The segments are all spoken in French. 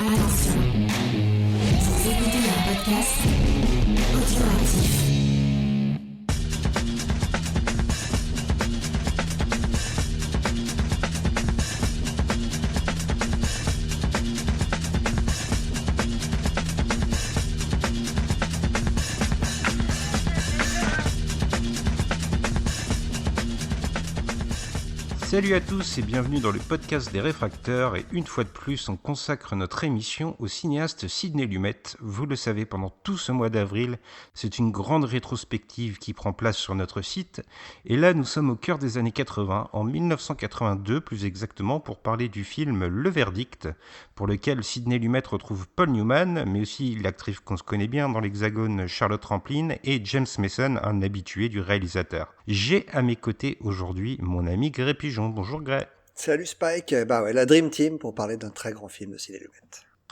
Attention, vous écoutez un podcast audioactif. Salut à tous et bienvenue dans le podcast des réfracteurs, et une fois de plus on consacre notre émission au cinéaste Sidney Lumet. Vous le savez, pendant tout ce mois d'avril, c'est une grande rétrospective qui prend place sur notre site, et là nous sommes au cœur des années 80, en 1982 plus exactement, pour parler du film Le Verdict, pour lequel Sidney Lumet retrouve Paul Newman, mais aussi l'actrice qu'on se connaît bien dans l'Hexagone Charlotte Rampling, et James Mason, un habitué du réalisateur. J'ai à mes côtés aujourd'hui mon ami Gré Pigeon. Bonjour Gré. Salut Spike, la Dream Team pour parler d'un très grand film de Sidney Lumet.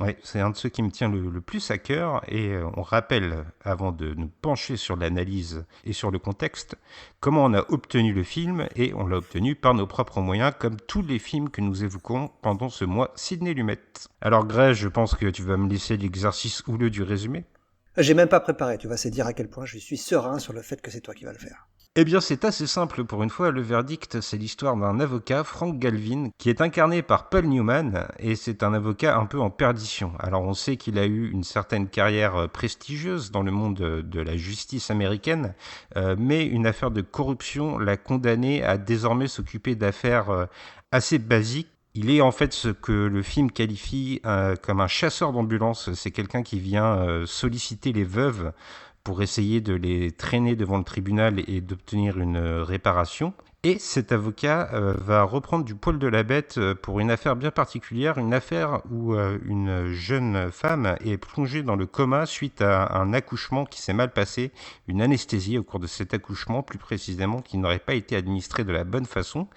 Oui, c'est un de ceux qui me tient le plus à cœur, et on rappelle, avant de nous pencher sur l'analyse et sur le contexte, comment on a obtenu le film, et on l'a obtenu par nos propres moyens, comme tous les films que nous évoquons pendant ce mois Sidney Lumet. Alors Gré, je pense que tu vas me laisser l'exercice houleux du résumé. J'ai même pas préparé, tu vois, c'est dire à quel point je suis serein sur le fait que c'est toi qui vas le faire. Eh bien, c'est assez simple pour une fois. Le Verdict, c'est l'histoire d'un avocat, Frank Galvin, qui est incarné par Paul Newman, et c'est un avocat un peu en perdition. Alors, on sait qu'il a eu une certaine carrière prestigieuse dans le monde de la justice américaine, mais une affaire de corruption l'a condamné à désormais s'occuper d'affaires assez basiques. Il est en fait ce que le film qualifie comme un chasseur d'ambulance. C'est quelqu'un qui vient solliciter les veuves pour essayer de les traîner devant le tribunal et d'obtenir une réparation. Et cet avocat va reprendre du poil de la bête pour une affaire bien particulière, une affaire où une jeune femme est plongée dans le coma suite à un accouchement qui s'est mal passé, une anesthésie au cours de cet accouchement, plus précisément, qui n'aurait pas été administrée de la bonne façon.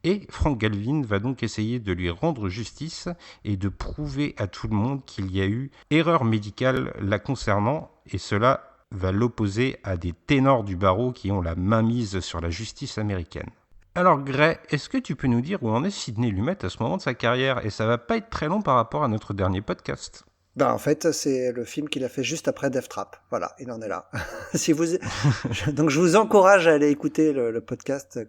Et Frank Galvin va donc essayer de lui rendre justice et de prouver à tout le monde qu'il y a eu erreur médicale la concernant, et cela va l'opposer à des ténors du barreau qui ont la main mise sur la justice américaine. Alors Gré, est-ce que tu peux nous dire où en est Sidney Lumet à ce moment de sa carrière ? Et ça va pas être très long par rapport à notre dernier podcast. En fait, c'est le film qu'il a fait juste après Death Trap. Voilà, il en est là. Donc je vous encourage à aller écouter le podcast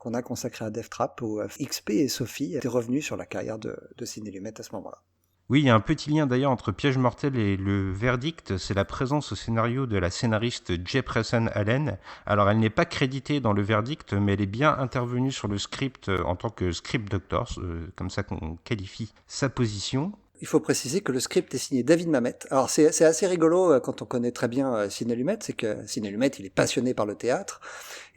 qu'on a consacré à Death Trap, où XP et Sophie étaient revenus sur la carrière de Sidney Lumet à ce moment-là. Oui, il y a un petit lien d'ailleurs entre Piège mortel et Le Verdict, c'est la présence au scénario de la scénariste Jefferson Allen. Alors elle n'est pas créditée dans Le Verdict, mais elle est bien intervenue sur le script en tant que script doctor, comme ça qu'on qualifie sa position. Il faut préciser que le script est signé David Mamet. Alors c'est assez rigolo quand on connaît très bien Sidney Lumet, c'est que Sidney Lumet, il est passionné par le théâtre,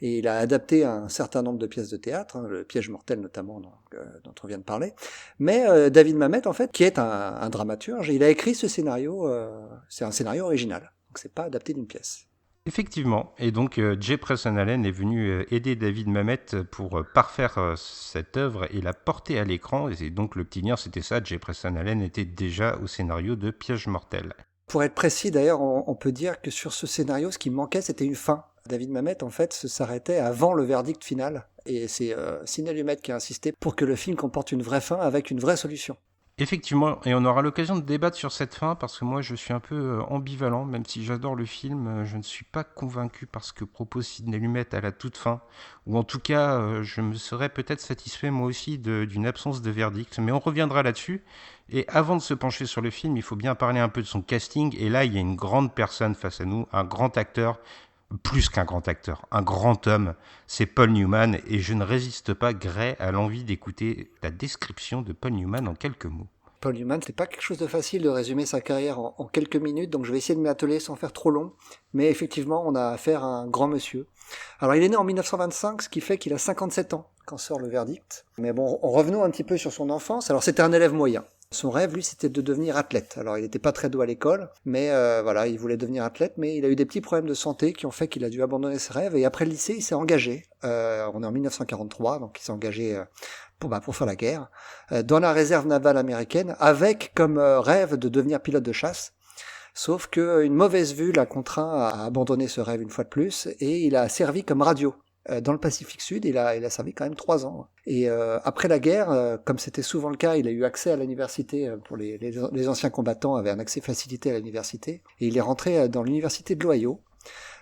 et il a adapté un certain nombre de pièces de théâtre, le Piège mortel notamment dont on vient de parler. Mais David Mamet, en fait, qui est un dramaturge, il a écrit ce scénario, c'est un scénario original, donc c'est pas adapté d'une pièce. Effectivement, et donc Jefferson Allen est venu aider David Mamet pour parfaire cette œuvre et la porter à l'écran, et donc le petit lien c'était ça, Jefferson Allen était déjà au scénario de Piège mortel. Pour être précis d'ailleurs, on peut dire que sur ce scénario, ce qui manquait c'était une fin. David Mamet en fait s'arrêtait avant le verdict final, et c'est Sidney Lumet qui a insisté pour que le film comporte une vraie fin avec une vraie solution. Effectivement, et on aura l'occasion de débattre sur cette fin, parce que moi je suis un peu ambivalent, même si j'adore le film, je ne suis pas convaincu par ce que propose Sidney Lumet à la toute fin, ou en tout cas je me serais peut-être satisfait moi aussi d'une absence de verdict, mais on reviendra là-dessus. Et avant de se pencher sur le film, il faut bien parler un peu de son casting, et là il y a une grande personne face à nous, un grand acteur, plus qu'un grand acteur, un grand homme, c'est Paul Newman, et je ne résiste pas, Gré, à l'envie d'écouter la description de Paul Newman en quelques mots. Paul Newman, c'est pas quelque chose de facile de résumer sa carrière en quelques minutes, donc je vais essayer de m'y atteler sans faire trop long, mais effectivement, on a affaire à un grand monsieur. Alors, il est né en 1925, ce qui fait qu'il a 57 ans quand sort Le Verdict. Mais bon, revenons un petit peu sur son enfance. Alors, c'était un élève moyen. Son rêve, lui, c'était de devenir athlète. Alors, il n'était pas très doué à l'école, mais il voulait devenir athlète, mais il a eu des petits problèmes de santé qui ont fait qu'il a dû abandonner ses rêves, et après le lycée, il s'est engagé. On est en 1943, donc il s'est engagé pour faire la guerre, dans la réserve navale américaine, avec comme rêve de devenir pilote de chasse. Sauf qu'une mauvaise vue l'a contraint à abandonner ce rêve une fois de plus, et il a servi comme radio. dans le Pacifique Sud. Il a servi quand même 3 ans. Et après la guerre, comme c'était souvent le cas, il a eu accès à l'université. Pour les anciens combattants avaient un accès facilité à l'université. Et il est rentré dans l'université de l'Ohio.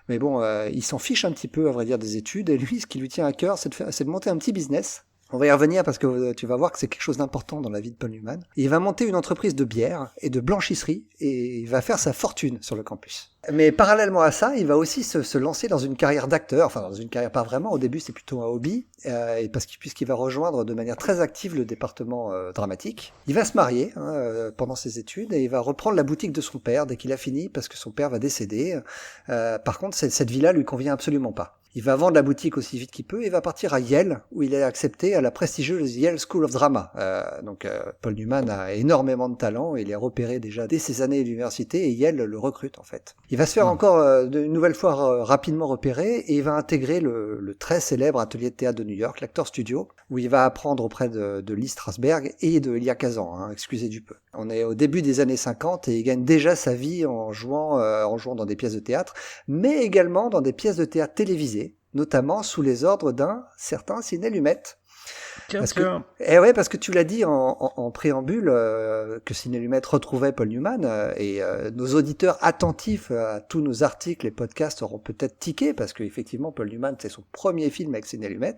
Mais bon, il s'en fiche un petit peu, à vrai dire, des études. Et lui, ce qui lui tient à cœur, c'est de monter un petit business. On va y revenir parce que tu vas voir que c'est quelque chose d'important dans la vie de Paul Newman. Il va monter une entreprise de bière et de blanchisserie et il va faire sa fortune sur le campus. Mais parallèlement à ça, il va aussi se lancer dans une carrière d'acteur. Enfin, dans une carrière pas vraiment. Au début, c'est plutôt un hobby. Puisqu'il va rejoindre de manière très active le département dramatique. Il va se marier pendant ses études et il va reprendre la boutique de son père dès qu'il a fini parce que son père va décéder. Par contre, cette vie-là lui convient absolument pas. Il va vendre la boutique aussi vite qu'il peut et va partir à Yale, où il est accepté à la prestigieuse Yale School of Drama. Paul Newman a énormément de talent, il est repéré déjà dès ses années d'université et Yale le recrute en fait. Il va se faire encore une nouvelle fois rapidement repéré et il va intégrer le très célèbre atelier de théâtre de New York, l'Actor Studio, où il va apprendre auprès de Lee Strasberg et de Elia Kazan, excusez du peu. On est au début des années 50 et il gagne déjà sa vie en jouant dans des pièces de théâtre, mais également dans des pièces de théâtre télévisées, notamment sous les ordres d'un certain Sidney Lumet. Parce que tu l'as dit en préambule que Sidney Lumet retrouvait Paul Newman nos auditeurs attentifs à tous nos articles et podcasts auront peut-être tiqué parce qu'effectivement Paul Newman c'est son premier film avec Sidney Lumet,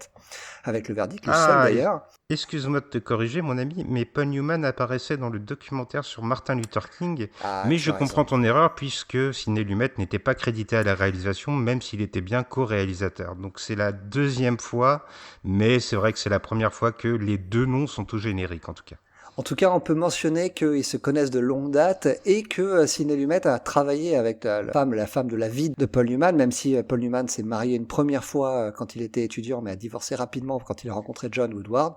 avec Le Verdict, le seul d'ailleurs. Excuse-moi de te corriger mon ami, mais Paul Newman apparaissait dans le documentaire sur Martin Luther King, mais je comprends ton erreur puisque Sidney Lumet n'était pas crédité à la réalisation même s'il était bien co-réalisateur. Donc c'est la deuxième fois, mais c'est vrai que c'est la première fois que les deux noms sont au générique en tout cas. En tout cas, on peut mentionner qu'ils se connaissent de longue date et que Sidney Lumet a travaillé avec la femme de la vie de Paul Newman, même si Paul Newman s'est marié une première fois quand il était étudiant, mais a divorcé rapidement quand il a rencontré John Woodward.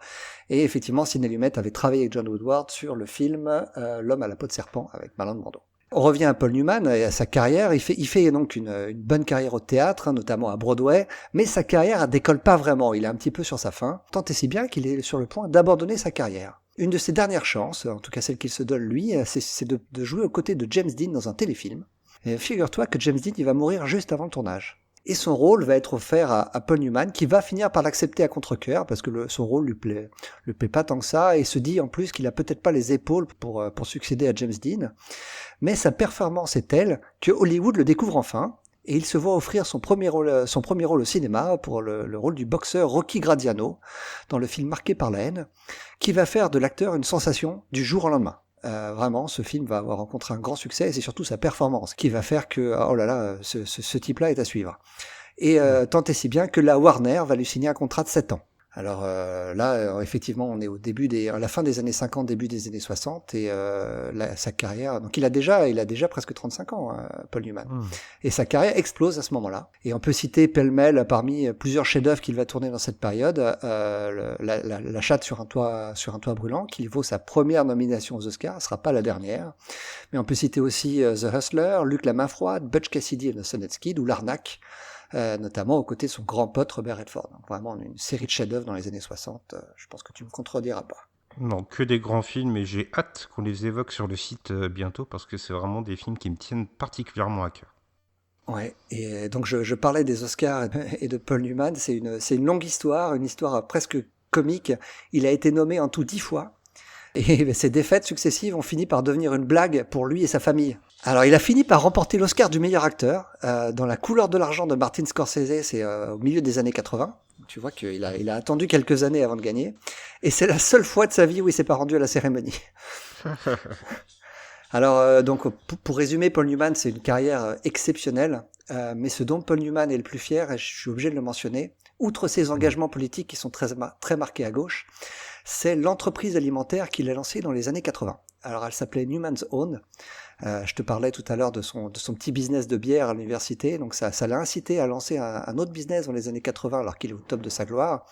Et effectivement, Sidney Lumet avait travaillé avec John Woodward sur le film L'homme à la peau de serpent avec Marlon Brando. On revient à Paul Newman et à sa carrière. Il fait donc une bonne carrière au théâtre, notamment à Broadway, mais sa carrière décolle pas vraiment. Il est un petit peu sur sa fin, tant et si bien qu'il est sur le point d'abandonner sa carrière. Une de ses dernières chances, en tout cas celle qu'il se donne lui, c'est de jouer aux côtés de James Dean dans un téléfilm. Et figure-toi que James Dean il va mourir juste avant le tournage. Et son rôle va être offert à Paul Newman, qui va finir par l'accepter à contre-cœur, parce que son rôle lui plaît pas tant que ça, et se dit en plus qu'il a peut-être pas les épaules pour succéder à James Dean. Mais sa performance est telle que Hollywood le découvre enfin, et il se voit offrir son premier rôle au cinéma pour le rôle du boxeur Rocky Graziano, dans le film Marqué par la haine, qui va faire de l'acteur une sensation du jour au lendemain. Vraiment, ce film va avoir rencontré un grand succès et c'est surtout sa performance qui va faire que, oh là là, ce type-là est à suivre. Et tant et si bien que la Warner va lui signer un contrat de 7 ans. Alors effectivement, on est à la fin des années 50, début des années 60, et sa carrière. Donc il a déjà presque 35 ans, Paul Newman. Et sa carrière explose à ce moment-là. Et on peut citer pêle-mêle parmi plusieurs chefs-d'œuvre qu'il va tourner dans cette période, la chatte sur un toit brûlant, qui vaut sa première nomination aux Oscars, ce sera pas la dernière. Mais on peut citer aussi The Hustler, Luc la main froide, Butch Cassidy and the Sundance Kid ou L'Arnaque. Notamment aux côtés de son grand pote Robert Redford. Donc vraiment une série de chefs-d'œuvre dans les années 60, je pense que tu me contrediras pas. Non, que des grands films et j'ai hâte qu'on les évoque sur le site bientôt parce que c'est vraiment des films qui me tiennent particulièrement à cœur. Ouais, et donc je parlais des Oscars et de Paul Newman, c'est une longue histoire, une histoire presque comique. Il a été nommé en tout 10 fois. Et ces défaites successives ont fini par devenir une blague pour lui et sa famille. Alors il a fini par remporter l'Oscar du meilleur acteur dans La couleur de l'argent de Martin Scorsese, c'est au milieu des années 80. Tu vois qu'il a attendu quelques années avant de gagner. Et c'est la seule fois de sa vie où il s'est pas rendu à la cérémonie. Alors donc pour résumer, Paul Newman c'est une carrière exceptionnelle, mais ce dont Paul Newman est le plus fier, et je suis obligé de le mentionner, outre ses engagements politiques qui sont très marqués à gauche, c'est l'entreprise alimentaire qu'il a lancée dans les années 80. Alors elle s'appelait Newman's Own. Je te parlais tout à l'heure de son petit business de bière à l'université, donc ça l'a incité à lancer un autre business dans les années 80 alors qu'il est au top de sa gloire.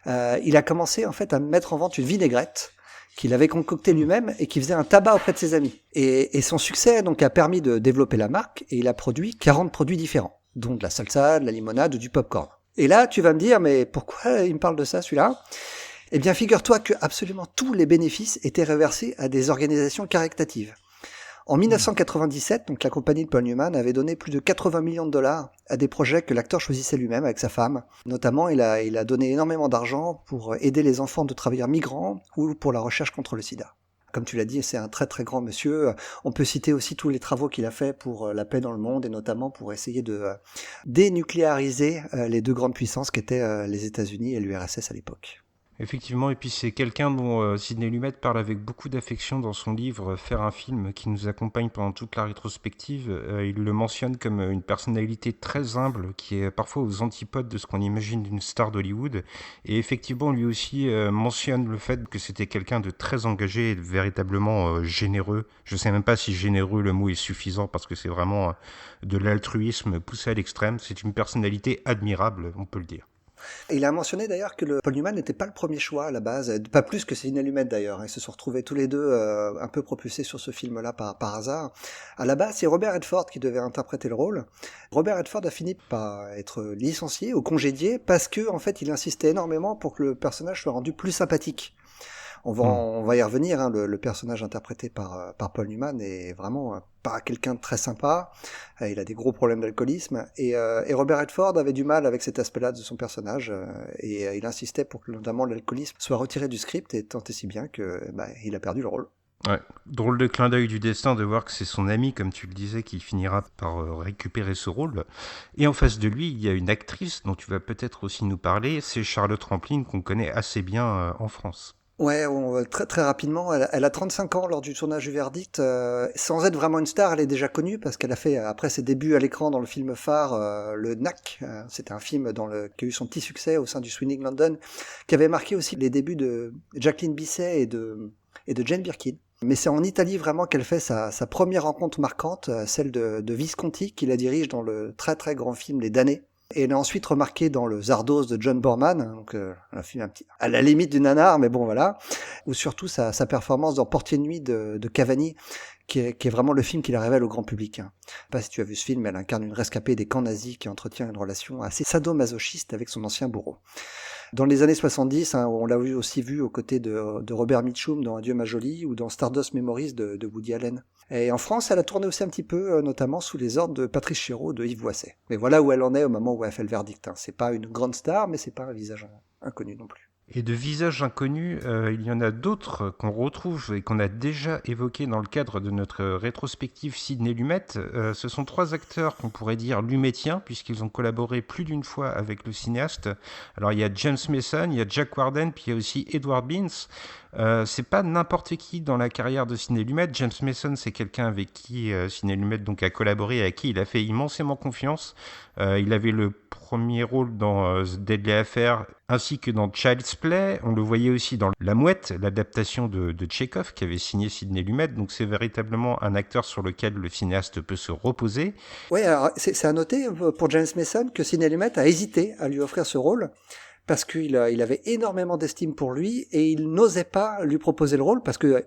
Il a commencé en fait à mettre en vente une vinaigrette qu'il avait concoctée lui-même et qui faisait un tabac auprès de ses amis. Et son succès donc a permis de développer la marque et il a produit 40 produits différents, dont de la salsa, de la limonade ou du popcorn. Et là, tu vas me dire, mais pourquoi il me parle de ça, celui-là ? Eh bien, figure-toi que absolument tous les bénéfices étaient reversés à des organisations caritatives. En 1997, donc la compagnie de Paul Newman avait donné plus de 80 millions de dollars à des projets que l'acteur choisissait lui-même avec sa femme. Notamment, il a donné énormément d'argent pour aider les enfants de travailleurs migrants ou pour la recherche contre le sida. Comme tu l'as dit, c'est un très très grand monsieur. On peut citer aussi tous les travaux qu'il a fait pour la paix dans le monde et notamment pour essayer de dénucléariser les deux grandes puissances qu'étaient les États-Unis et l'URSS à l'époque. Effectivement, et puis c'est quelqu'un dont Sidney Lumet parle avec beaucoup d'affection dans son livre Faire un film, qui nous accompagne pendant toute la rétrospective. Il le mentionne comme une personnalité très humble, qui est parfois aux antipodes de ce qu'on imagine d'une star d'Hollywood. Et effectivement, lui aussi mentionne le fait que c'était quelqu'un de très engagé et de véritablement généreux. Je ne sais même pas si généreux, le mot est suffisant, parce que c'est vraiment de l'altruisme poussé à l'extrême. C'est une personnalité admirable, on peut le dire. Il a mentionné d'ailleurs que Paul Newman n'était pas le premier choix à la base, pas plus que Sidney Lumet d'ailleurs. Ils se sont retrouvés tous les deux un peu propulsés sur ce film-là par hasard. À la base, c'est Robert Redford qui devait interpréter le rôle. Robert Redford a fini par être licencié ou congédié parce que en fait, il insistait énormément pour que le personnage soit rendu plus sympathique. On va y revenir, hein, le personnage interprété par Paul Newman est vraiment pas quelqu'un de très sympa, il a des gros problèmes d'alcoolisme, et Robert Redford avait du mal avec cet aspect-là de son personnage, et il insistait pour que notamment l'alcoolisme soit retiré du script, et tant et si bien que il a perdu le rôle. Ouais, drôle de clin d'œil du destin de voir que c'est son ami, comme tu le disais, qui finira par récupérer ce rôle. Et en face de lui, il y a une actrice dont tu vas peut-être aussi nous parler, c'est Charlotte Rampling, qu'on connaît assez bien en France. Ouais, très très rapidement, elle a 35 ans lors du tournage du Verdict. Sans être vraiment une star, elle est déjà connue parce qu'elle a fait, après ses débuts à l'écran dans le film phare, le Knack, c'était un film qui a eu son petit succès au sein du Swinging London, qui avait marqué aussi les débuts de Jacqueline Bisset et de Jane Birkin. Mais c'est en Italie vraiment qu'elle fait sa première rencontre marquante, celle de Visconti, qui la dirige dans le très très grand film Les Damnés. Et elle est ensuite remarquée dans le Zardoz de John Borman, donc un film à la limite du nanar, mais bon voilà, ou surtout sa performance dans Portier de nuit de Cavani, qui est vraiment le film qui la révèle au grand public. Je sais pas si tu as vu ce film, elle incarne une rescapée des camps nazis qui entretient une relation assez sadomasochiste avec son ancien bourreau. Dans les années 70, on l'a aussi vu aux côtés de Robert Mitchum dans Adieu ma jolie ou dans Stardust Memories de Woody Allen. Et en France, elle a tourné aussi un petit peu, notamment sous les ordres de Patrice Chéreau, de Yves Boisset. Mais voilà où elle en est au moment où elle fait le Verdict. C'est pas une grande star, mais c'est pas un visage inconnu non plus. Et de visages inconnus, il y en a d'autres qu'on retrouve et qu'on a déjà évoqués dans le cadre de notre rétrospective Sidney Lumet. Ce sont trois acteurs qu'on pourrait dire lumétiens, puisqu'ils ont collaboré plus d'une fois avec le cinéaste. Alors il y a James Mason, il y a Jack Warden, puis il y a aussi Edward Beans. C'est pas n'importe qui dans la carrière de Sidney Lumet. James Mason, c'est quelqu'un avec qui Sidney Lumet donc a collaboré et à qui il a fait immensément confiance. Il avait le premier rôle dans Deadly Affair ainsi que dans Child's Play. On le voyait aussi dans La Mouette, l'adaptation de Tchekhov qui avait signé Sidney Lumet. Donc c'est véritablement un acteur sur lequel le cinéaste peut se reposer. Oui, alors c'est à noter pour James Mason que Sidney Lumet a hésité à lui offrir ce rôle, parce qu'il avait énormément d'estime pour lui et il n'osait pas lui proposer le rôle parce que,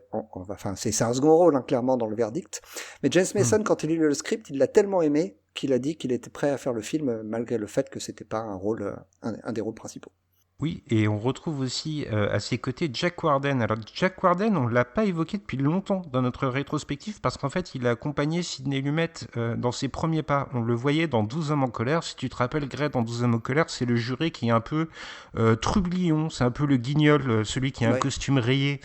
c'est un second rôle clairement dans le Verdict. Mais James Mason, quand il a lu le script, il l'a tellement aimé qu'il a dit qu'il était prêt à faire le film malgré le fait que c'était pas un des rôles principaux. Oui, et on retrouve aussi à ses côtés Jack Warden. Alors Jack Warden, on ne l'a pas évoqué depuis longtemps dans notre rétrospective parce qu'en fait, il a accompagné Sidney Lumet dans ses premiers pas. On le voyait dans 12 hommes en colère. Si tu te rappelles, Grey, dans 12 hommes en colère, c'est le juré qui est un peu trublion, c'est un peu le guignol, celui qui a un costume rayé.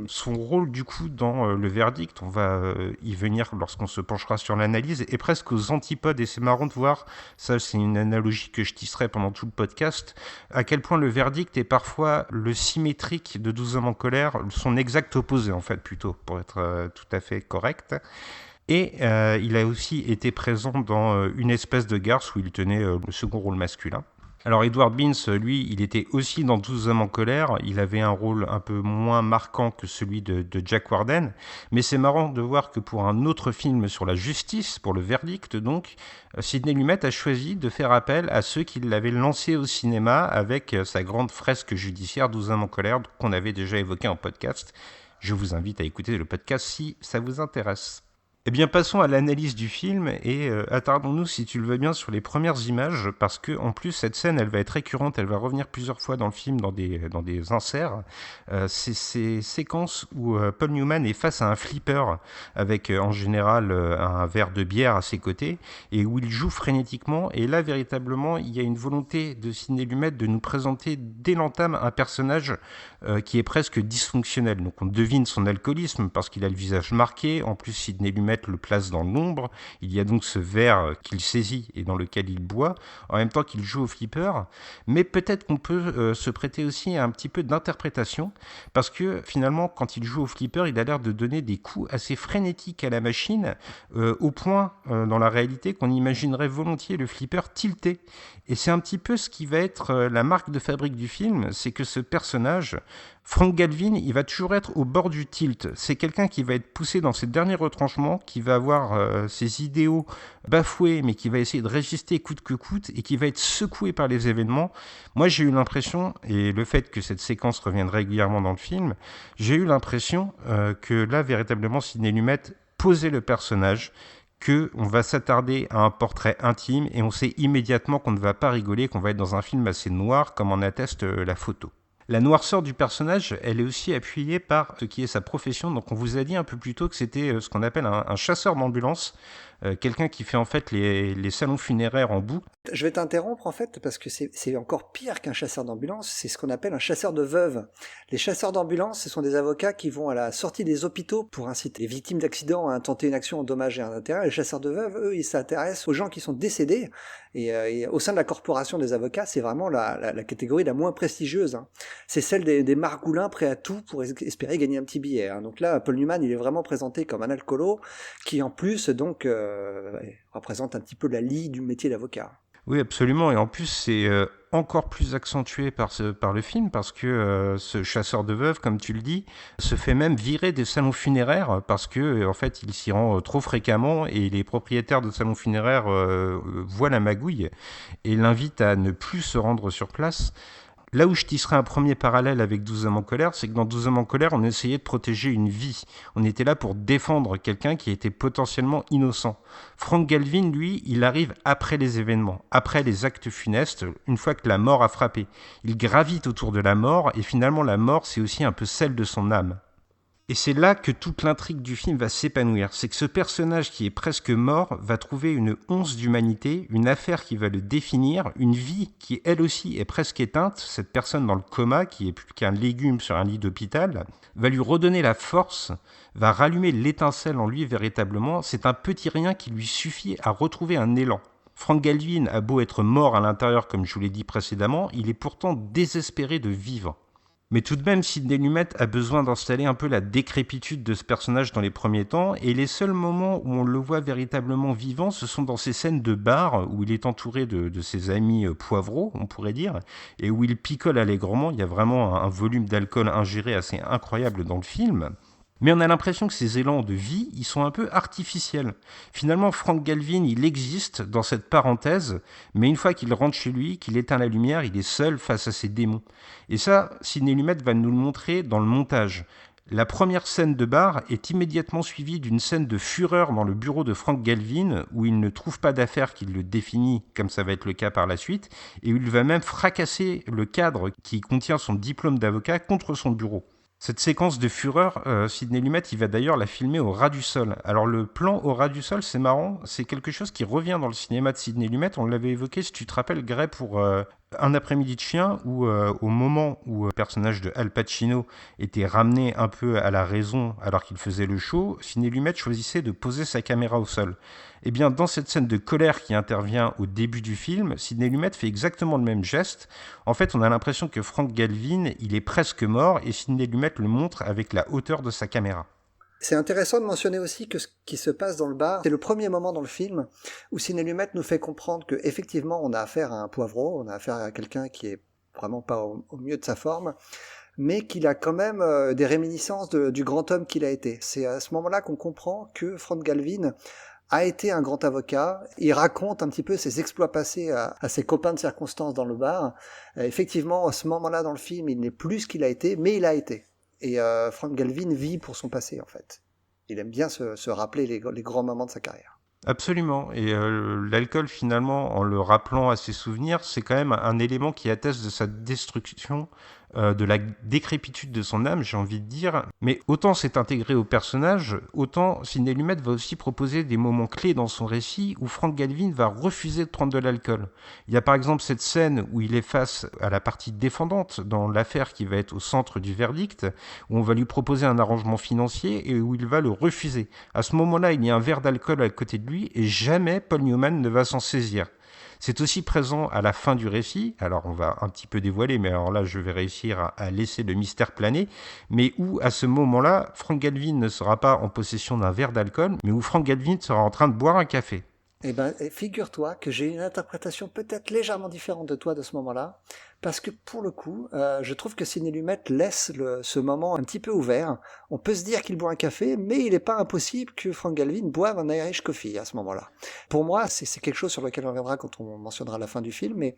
Son rôle, du coup, dans le Verdict, on va y venir lorsqu'on se penchera sur l'analyse, est presque aux antipodes. Et c'est marrant de voir, ça c'est une analogie que je tisserai pendant tout le podcast, à quel point le Verdict est parfois le symétrique de 12 hommes en colère, son exact opposé en fait plutôt, pour être tout à fait correct. Et il a aussi été présent dans Une espèce de garce où il tenait le second rôle masculin. Alors Edward Beans, lui, il était aussi dans 12 hommes en colère, il avait un rôle un peu moins marquant que celui de Jack Warden, mais c'est marrant de voir que pour un autre film sur la justice, pour le Verdict donc, Sidney Lumet a choisi de faire appel à ceux qui l'avaient lancé au cinéma avec sa grande fresque judiciaire 12 hommes en colère qu'on avait déjà évoqué en podcast. Je vous invite à écouter le podcast si ça vous intéresse. Eh bien, passons à l'analyse du film et attardons-nous, si tu le veux bien, sur les premières images, parce que en plus, cette scène, elle va être récurrente, elle va revenir plusieurs fois dans le film, dans des inserts. C'est ces séquences où Paul Newman est face à un flipper, avec en général un verre de bière à ses côtés, et où il joue frénétiquement. Et là, véritablement, il y a une volonté de Sidney Lumet de nous présenter dès l'entame un personnage qui est presque dysfonctionnel. Donc on devine son alcoolisme, parce qu'il a le visage marqué. En plus, Sidney Lumet le place dans l'ombre. Il y a donc ce verre qu'il saisit et dans lequel il boit, en même temps qu'il joue au flipper. Mais peut-être qu'on peut se prêter aussi à un petit peu d'interprétation, parce que finalement, quand il joue au flipper, il a l'air de donner des coups assez frénétiques à la machine, au point, dans la réalité, qu'on imaginerait volontiers le flipper tilté. Et c'est un petit peu ce qui va être la marque de fabrique du film, c'est que ce personnage, Frank Galvin, il va toujours être au bord du tilt. C'est quelqu'un qui va être poussé dans ses derniers retranchements, qui va avoir ses idéaux bafoués, mais qui va essayer de résister coûte que coûte, et qui va être secoué par les événements. Moi, j'ai eu l'impression, et le fait que cette séquence revienne régulièrement dans le film, j'ai eu l'impression que là, véritablement, Sidney Lumet posait le personnage, qu'on va s'attarder à un portrait intime, et on sait immédiatement qu'on ne va pas rigoler, qu'on va être dans un film assez noir, comme en atteste la photo. La noirceur du personnage, elle est aussi appuyée par ce qui est sa profession. Donc on vous a dit un peu plus tôt que c'était ce qu'on appelle un chasseur d'ambulance, quelqu'un qui fait en fait les salons funéraires en boue. Je vais t'interrompre en fait parce que c'est encore pire qu'un chasseur d'ambulance, c'est ce qu'on appelle un chasseur de veuves. Les chasseurs d'ambulance, ce sont des avocats qui vont à la sortie des hôpitaux pour inciter les victimes d'accidents à intenter une action en dommages et en intérêts. Les chasseurs de veuves, eux, ils s'intéressent aux gens qui sont décédés et au sein de la corporation des avocats, c'est vraiment la catégorie la moins prestigieuse. Hein. C'est celle des margoulins prêts à tout pour espérer gagner un petit billet. Hein. Donc là, Paul Newman, il est vraiment présenté comme un alcoolo qui en plus donc représente un petit peu la lie du métier d'avocat. Oui, absolument. Et en plus, c'est encore plus accentué par le film, parce que ce chasseur de veuves, comme tu le dis, se fait même virer des salons funéraires, parce que en fait, il s'y rend trop fréquemment, et les propriétaires de salons funéraires voient la magouille et l'invitent à ne plus se rendre sur place. Là où je tisserais un premier parallèle avec 12 hommes en colère, c'est que dans 12 hommes en colère, on essayait de protéger une vie. On était là pour défendre quelqu'un qui était potentiellement innocent. Frank Galvin, lui, il arrive après les événements, après les actes funestes, une fois que la mort a frappé. Il gravite autour de la mort, et finalement la mort, c'est aussi un peu celle de son âme. Et c'est là que toute l'intrigue du film va s'épanouir. C'est que ce personnage qui est presque mort va trouver une once d'humanité, une affaire qui va le définir, une vie qui elle aussi est presque éteinte. Cette personne dans le coma, qui est plus qu'un légume sur un lit d'hôpital, va lui redonner la force, va rallumer l'étincelle en lui véritablement. C'est un petit rien qui lui suffit à retrouver un élan. Frank Galvin a beau être mort à l'intérieur, comme je vous l'ai dit précédemment, il est pourtant désespéré de vivre. Mais tout de même, Sidney Lumet a besoin d'installer un peu la décrépitude de ce personnage dans les premiers temps, et les seuls moments où on le voit véritablement vivant, ce sont dans ces scènes de bar, où il est entouré de ses amis poivreaux, on pourrait dire, et où il picole allègrement. Il y a vraiment un volume d'alcool ingéré assez incroyable dans le film. Mais on a l'impression que ces élans de vie, ils sont un peu artificiels. Finalement, Frank Galvin, il existe dans cette parenthèse, mais une fois qu'il rentre chez lui, qu'il éteint la lumière, il est seul face à ses démons. Et ça, Sidney Lumet va nous le montrer dans le montage. La première scène de bar est immédiatement suivie d'une scène de fureur dans le bureau de Frank Galvin, où il ne trouve pas d'affaire qui le définit, comme ça va être le cas par la suite, et où il va même fracasser le cadre qui contient son diplôme d'avocat contre son bureau. Cette séquence de fureur, Sidney Lumet, il va d'ailleurs la filmer au ras du sol. Alors le plan au ras du sol, c'est marrant, c'est quelque chose qui revient dans le cinéma de Sidney Lumet. On l'avait évoqué, si tu te rappelles, Gray, pour Un après-midi de chien, où au moment où le personnage de Al Pacino était ramené un peu à la raison alors qu'il faisait le show, Sidney Lumet choisissait de poser sa caméra au sol. Eh bien, dans cette scène de colère qui intervient au début du film, Sidney Lumet fait exactement le même geste. En fait, on a l'impression que Frank Galvin, il est presque mort, et Sidney Lumet le montre avec la hauteur de sa caméra. C'est intéressant de mentionner aussi que ce qui se passe dans le bar, c'est le premier moment dans le film où Sidney Lumet nous fait comprendre que effectivement on a affaire à un poivreau, on a affaire à quelqu'un qui est vraiment pas au mieux de sa forme, mais qu'il a quand même des réminiscences du grand homme qu'il a été. C'est à ce moment-là qu'on comprend que Frank Galvin a été un grand avocat. Il raconte un petit peu ses exploits passés à ses copains de circonstance dans le bar. Effectivement, à ce moment-là dans le film, il n'est plus ce qu'il a été, mais il a été. Et Frank Galvin vit pour son passé, en fait. Il aime bien se rappeler les grands moments de sa carrière. Absolument. Et l'alcool, finalement, en le rappelant à ses souvenirs, c'est quand même un élément qui atteste de sa destruction, de la décrépitude de son âme, j'ai envie de dire. Mais autant c'est intégré au personnage, autant Sidney Lumet va aussi proposer des moments clés dans son récit où Frank Galvin va refuser de prendre de l'alcool. Il y a par exemple cette scène où il est face à la partie défendante dans l'affaire qui va être au centre du verdict, où on va lui proposer un arrangement financier et où il va le refuser. À ce moment-là, il y a un verre d'alcool à côté de lui et jamais Paul Newman ne va s'en saisir. C'est aussi présent à la fin du récit, alors on va un petit peu dévoiler, mais alors là je vais réussir à laisser le mystère planer, mais où à ce moment-là, Frank Galvin ne sera pas en possession d'un verre d'alcool, mais où Frank Galvin sera en train de boire un café. Eh ben, figure-toi que j'ai une interprétation peut-être légèrement différente de toi de ce moment-là, parce que pour le coup, je trouve que Sidney Lumet laisse ce moment un petit peu ouvert. On peut se dire qu'il boit un café, mais il n'est pas impossible que Frank Galvin boive un Irish coffee à ce moment-là. Pour moi, c'est quelque chose sur lequel on reviendra quand on mentionnera la fin du film, mais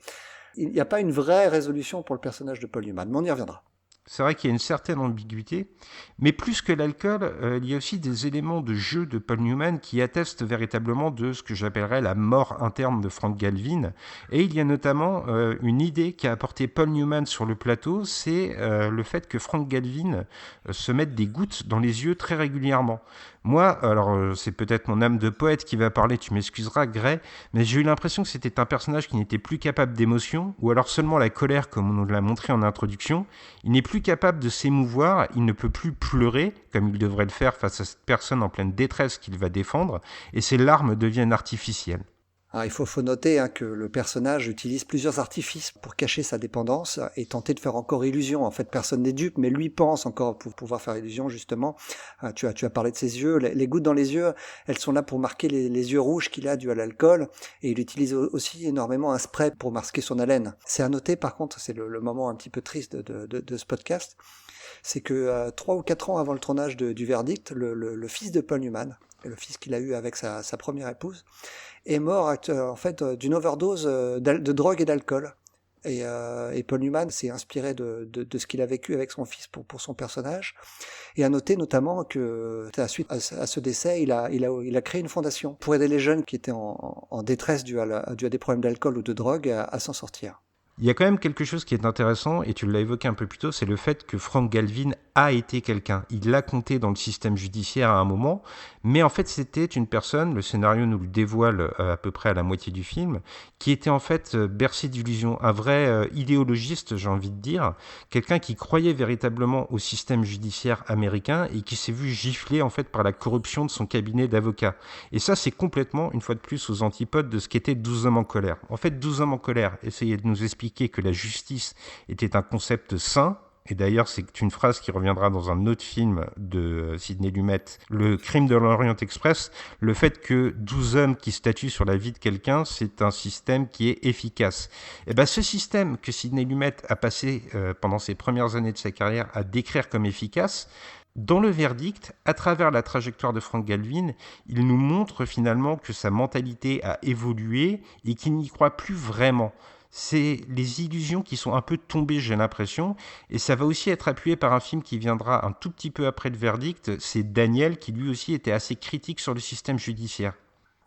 il n'y a pas une vraie résolution pour le personnage de Paul Newman, mais on y reviendra. C'est vrai qu'il y a une certaine ambiguïté, mais plus que l'alcool, il y a aussi des éléments de jeu de Paul Newman qui attestent véritablement de ce que j'appellerais la mort interne de Frank Galvin. Et il y a notamment une idée qu'a apporté Paul Newman sur le plateau, c'est le fait que Frank Galvin se mette des gouttes dans les yeux très régulièrement. Moi, alors c'est peut-être mon âme de poète qui va parler, tu m'excuseras Gray, mais j'ai eu l'impression que c'était un personnage qui n'était plus capable d'émotion, ou alors seulement la colère comme on nous l'a montré en introduction. Il n'est plus capable de s'émouvoir, il ne peut plus pleurer, comme il devrait le faire face à cette personne en pleine détresse qu'il va défendre, et ses larmes deviennent artificielles. Alors, il faut noter que le personnage utilise plusieurs artifices pour cacher sa dépendance et tenter de faire encore illusion. En fait, personne n'est dupe, mais lui pense encore pour pouvoir faire illusion, justement. Tu as parlé de ses yeux. Les gouttes dans les yeux, elles sont là pour marquer les yeux rouges qu'il a dû à l'alcool. Et il utilise aussi énormément un spray pour masquer son haleine. C'est à noter, par contre, c'est le moment un petit peu triste de ce podcast, c'est que 3 ou 4 ans avant le tournage du verdict, le fils de Paul Newman, le fils qu'il a eu avec sa première épouse, est mort en fait d'une overdose de drogue et d'alcool. Et Paul Newman s'est inspiré de ce qu'il a vécu avec son fils pour son personnage. Et à noter notamment que suite à ce décès, il a créé une fondation pour aider les jeunes qui étaient en détresse dû à des problèmes d'alcool ou de drogue à s'en sortir. Il y a quand même quelque chose qui est intéressant, et tu l'as évoqué un peu plus tôt, c'est le fait que Frank Galvin a été quelqu'un. Il l'a compté dans le système judiciaire à un moment, mais en fait c'était une personne, le scénario nous le dévoile à peu près à la moitié du film, qui était en fait bercé d'illusions, un vrai idéologiste, j'ai envie de dire, quelqu'un qui croyait véritablement au système judiciaire américain et qui s'est vu gifler en fait par la corruption de son cabinet d'avocats. Et ça c'est complètement, une fois de plus, aux antipodes de ce qu'était 12 hommes en colère. En fait, 12 hommes en colère essayaient de nous expliquer que la justice était un concept sain, et d'ailleurs c'est une phrase qui reviendra dans un autre film de Sidney Lumet, Le Crime de l'Orient Express, le fait que 12 hommes qui statuent sur la vie de quelqu'un, c'est un système qui est efficace. Et bien ce système que Sidney Lumet a passé pendant ses premières années de sa carrière à décrire comme efficace, dans le verdict, à travers la trajectoire de Frank Galvin, il nous montre finalement que sa mentalité a évolué et qu'il n'y croit plus vraiment. C'est les illusions qui sont un peu tombées, j'ai l'impression, et ça va aussi être appuyé par un film qui viendra un tout petit peu après le verdict, c'est Daniel, qui lui aussi était assez critique sur le système judiciaire.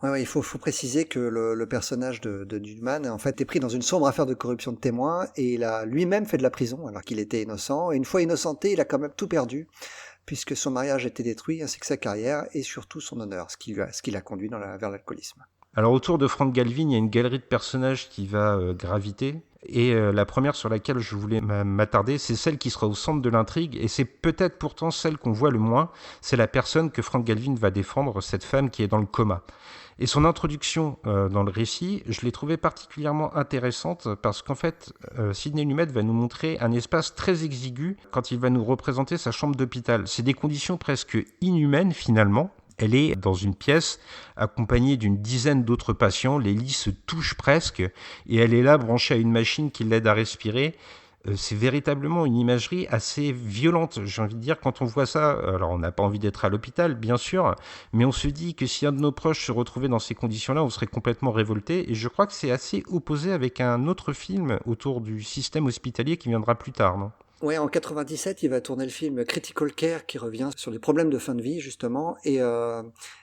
Ouais, il faut préciser que le personnage de Newman, en fait, est pris dans une sombre affaire de corruption de témoins, et il a lui-même fait de la prison, alors qu'il était innocent, et une fois innocenté, il a quand même tout perdu, puisque son mariage a été détruit, ainsi que sa carrière, et surtout son honneur, ce qui l'a conduit vers l'alcoolisme. Alors autour de Frank Galvin, il y a une galerie de personnages qui va graviter. Et la première sur laquelle je voulais m'attarder, c'est celle qui sera au centre de l'intrigue. Et c'est peut-être pourtant celle qu'on voit le moins. C'est la personne que Frank Galvin va défendre, cette femme qui est dans le coma. Et son introduction dans le récit, je l'ai trouvée particulièrement intéressante parce qu'en fait, Sidney Lumet va nous montrer un espace très exigu quand il va nous représenter sa chambre d'hôpital. C'est des conditions presque inhumaines finalement. Elle est dans une pièce accompagnée d'une dizaine d'autres patients, les lits se touchent presque, et elle est là branchée à une machine qui l'aide à respirer. C'est véritablement une imagerie assez violente, j'ai envie de dire, quand on voit ça. Alors on n'a pas envie d'être à l'hôpital, bien sûr, mais on se dit que si un de nos proches se retrouvait dans ces conditions-là, on serait complètement révolté, et je crois que c'est assez opposé avec un autre film autour du système hospitalier qui viendra plus tard, non ? Ouais, en 97, il va tourner le film Critical Care qui revient sur les problèmes de fin de vie justement et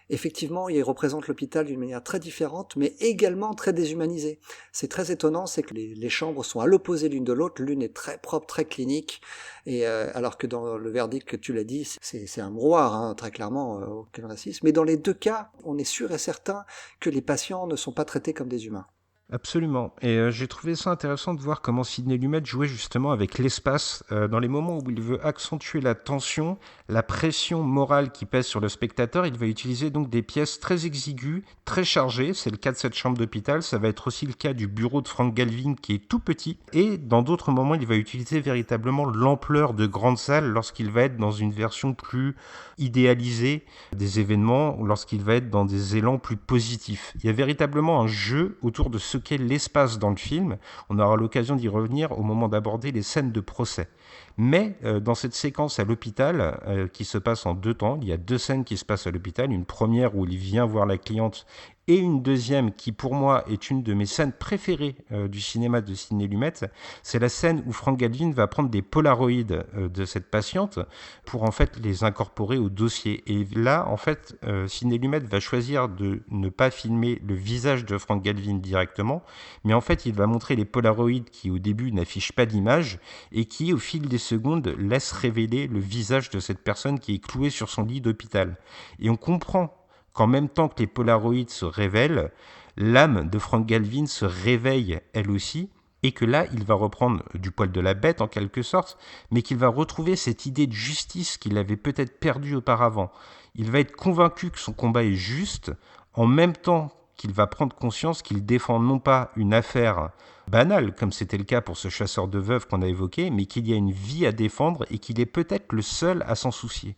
effectivement, il représente l'hôpital d'une manière très différente mais également très déshumanisée. C'est très étonnant, c'est que les chambres sont à l'opposé l'une de l'autre, l'une est très propre, très clinique et alors que dans le verdict que tu l'as dit, c'est un mouroir hein, très clairement auquel on assiste, mais dans les deux cas, on est sûr et certain que les patients ne sont pas traités comme des humains. Absolument. Et j'ai trouvé ça intéressant de voir comment Sidney Lumet jouait justement avec l'espace dans les moments où il veut accentuer la tension, la pression morale qui pèse sur le spectateur. Il va utiliser donc des pièces très exiguës, très chargées. C'est le cas de cette chambre d'hôpital. Ça va être aussi le cas du bureau de Frank Galvin qui est tout petit. Et dans d'autres moments, il va utiliser véritablement l'ampleur de grandes salles lorsqu'il va être dans une version plus idéalisée des événements ou lorsqu'il va être dans des élans plus positifs. Il y a véritablement un jeu autour de ce qu'est l'espace dans le film. On aura l'occasion d'y revenir au moment d'aborder les scènes de procès. Mais dans cette séquence à l'hôpital, qui se passe en 2 temps, il y a 2 scènes qui se passent à l'hôpital. Une première où il vient voir la cliente et une deuxième qui, pour moi, est une de mes scènes préférées du cinéma de Sidney Lumet. C'est la scène où Frank Galvin va prendre des polaroïdes de cette patiente pour en fait les incorporer au dossier. Et là, en fait, Sidney Lumet va choisir de ne pas filmer le visage de Frank Galvin directement, mais en fait, il va montrer les polaroïdes qui, au début, n'affichent pas d'image et qui, au fil des secondes, laissent révéler le visage de cette personne qui est clouée sur son lit d'hôpital. Et on comprend qu'en même temps que les polaroïdes se révèlent, l'âme de Frank Galvin se réveille elle aussi, et que là, il va reprendre du poil de la bête en quelque sorte, mais qu'il va retrouver cette idée de justice qu'il avait peut-être perdue auparavant. Il va être convaincu que son combat est juste, en même temps qu'il va prendre conscience qu'il défend non pas une affaire banale, comme c'était le cas pour ce chasseur de veuves qu'on a évoqué, mais qu'il y a une vie à défendre et qu'il est peut-être le seul à s'en soucier.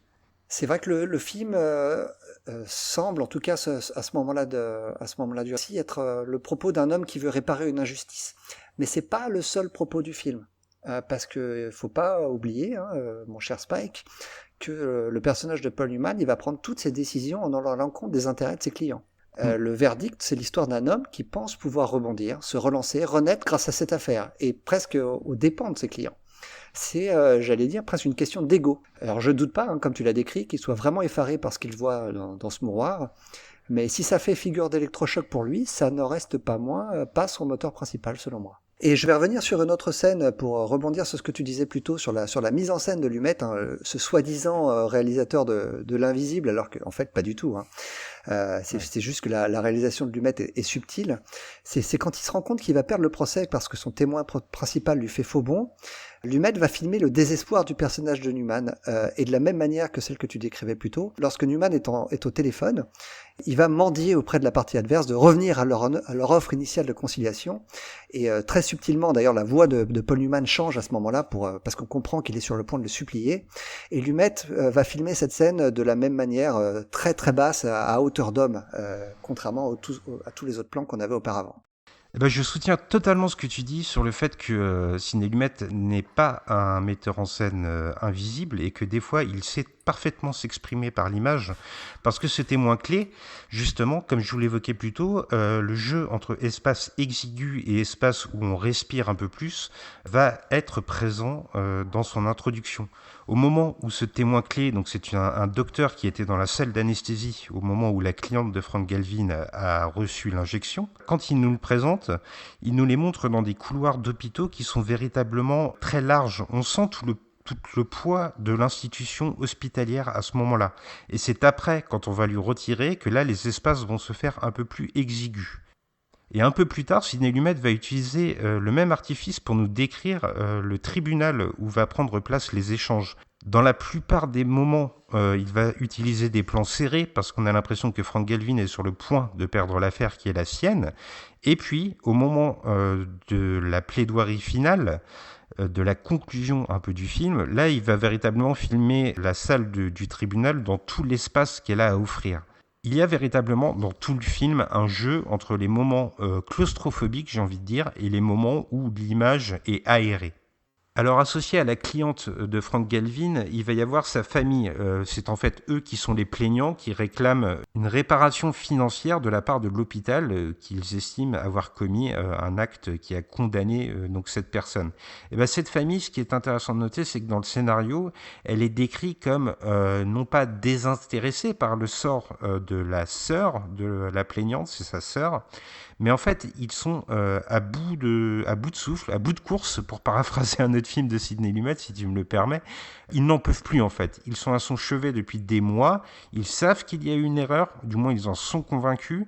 C'est vrai que le film semble, en tout cas à ce moment-là du récit, être le propos d'un homme qui veut réparer une injustice. Mais c'est pas le seul propos du film, parce que faut pas oublier, hein, mon cher Spike, que le personnage de Paul Newman, il va prendre toutes ses décisions en allant à l'encontre des intérêts de ses clients. Le verdict, c'est l'histoire d'un homme qui pense pouvoir rebondir, se relancer, renaître grâce à cette affaire, et presque aux dépens de ses clients. C'est, j'allais dire, presque une question d'ego. Alors je doute pas, hein, comme tu l'as décrit, qu'il soit vraiment effaré par ce qu'il voit dans ce mouroir, mais si ça fait figure d'électrochoc pour lui, ça ne reste pas moins pas son moteur principal selon moi. Et je vais revenir sur une autre scène pour rebondir sur ce que tu disais plus tôt sur la mise en scène de Lumet, hein, ce soi-disant réalisateur de l'invisible, alors qu'en fait pas du tout. Hein. C'est juste que la réalisation de Lumet est subtile. C'est quand il se rend compte qu'il va perdre le procès parce que son témoin principal lui fait faux bond. Lumet va filmer le désespoir du personnage de Newman, et de la même manière que celle que tu décrivais plus tôt, lorsque Newman est au téléphone, il va mendier auprès de la partie adverse de revenir à leur offre initiale de conciliation, et très subtilement d'ailleurs la voix de Paul Newman change à ce moment-là parce qu'on comprend qu'il est sur le point de le supplier, et Lumet va filmer cette scène de la même manière, très très basse, à hauteur d'homme, contrairement à tous les autres plans qu'on avait auparavant. Eh ben, je soutiens totalement ce que tu dis sur le fait que Sidney Lumet n'est pas un metteur en scène invisible et que des fois il sait parfaitement s'exprimer par l'image parce que ce témoin clé, justement, comme je vous l'évoquais plus tôt, le jeu entre espace exigu et espace où on respire un peu plus va être présent dans son introduction. Au moment où ce témoin clé, donc c'est un docteur qui était dans la salle d'anesthésie au moment où la cliente de Frank Galvin a reçu l'injection, quand il nous le présente, il nous les montre dans des couloirs d'hôpitaux qui sont véritablement très larges. On sent tout le poids de l'institution hospitalière à ce moment-là. Et c'est après, quand on va lui retirer, que là, les espaces vont se faire un peu plus exigus. Et un peu plus tard, Sidney Lumet va utiliser le même artifice pour nous décrire le tribunal où va prendre place les échanges. Dans la plupart des moments, il va utiliser des plans serrés parce qu'on a l'impression que Frank Galvin est sur le point de perdre l'affaire qui est la sienne. Et puis, au moment de la plaidoirie finale, de la conclusion un peu du film, là, il va véritablement filmer la salle du tribunal dans tout l'espace qu'elle a à offrir. Il y a véritablement dans tout le film un jeu entre les moments claustrophobiques, j'ai envie de dire, et les moments où l'image est aérée. Alors, associé à la cliente de Frank Galvin, il va y avoir sa famille. C'est en fait eux qui sont les plaignants, qui réclament une réparation financière de la part de l'hôpital qu'ils estiment avoir commis un acte qui a condamné donc cette personne. Et ben, cette famille, ce qui est intéressant de noter, c'est que dans le scénario, elle est décrite comme non pas désintéressée par le sort de la sœur de la plaignante, c'est sa sœur, mais en fait, ils sont à bout de souffle, à bout de course, pour paraphraser un autre film de Sidney Lumet, si tu me le permets. Ils n'en peuvent plus, en fait. Ils sont à son chevet depuis des mois. Ils savent qu'il y a eu une erreur, du moins ils en sont convaincus,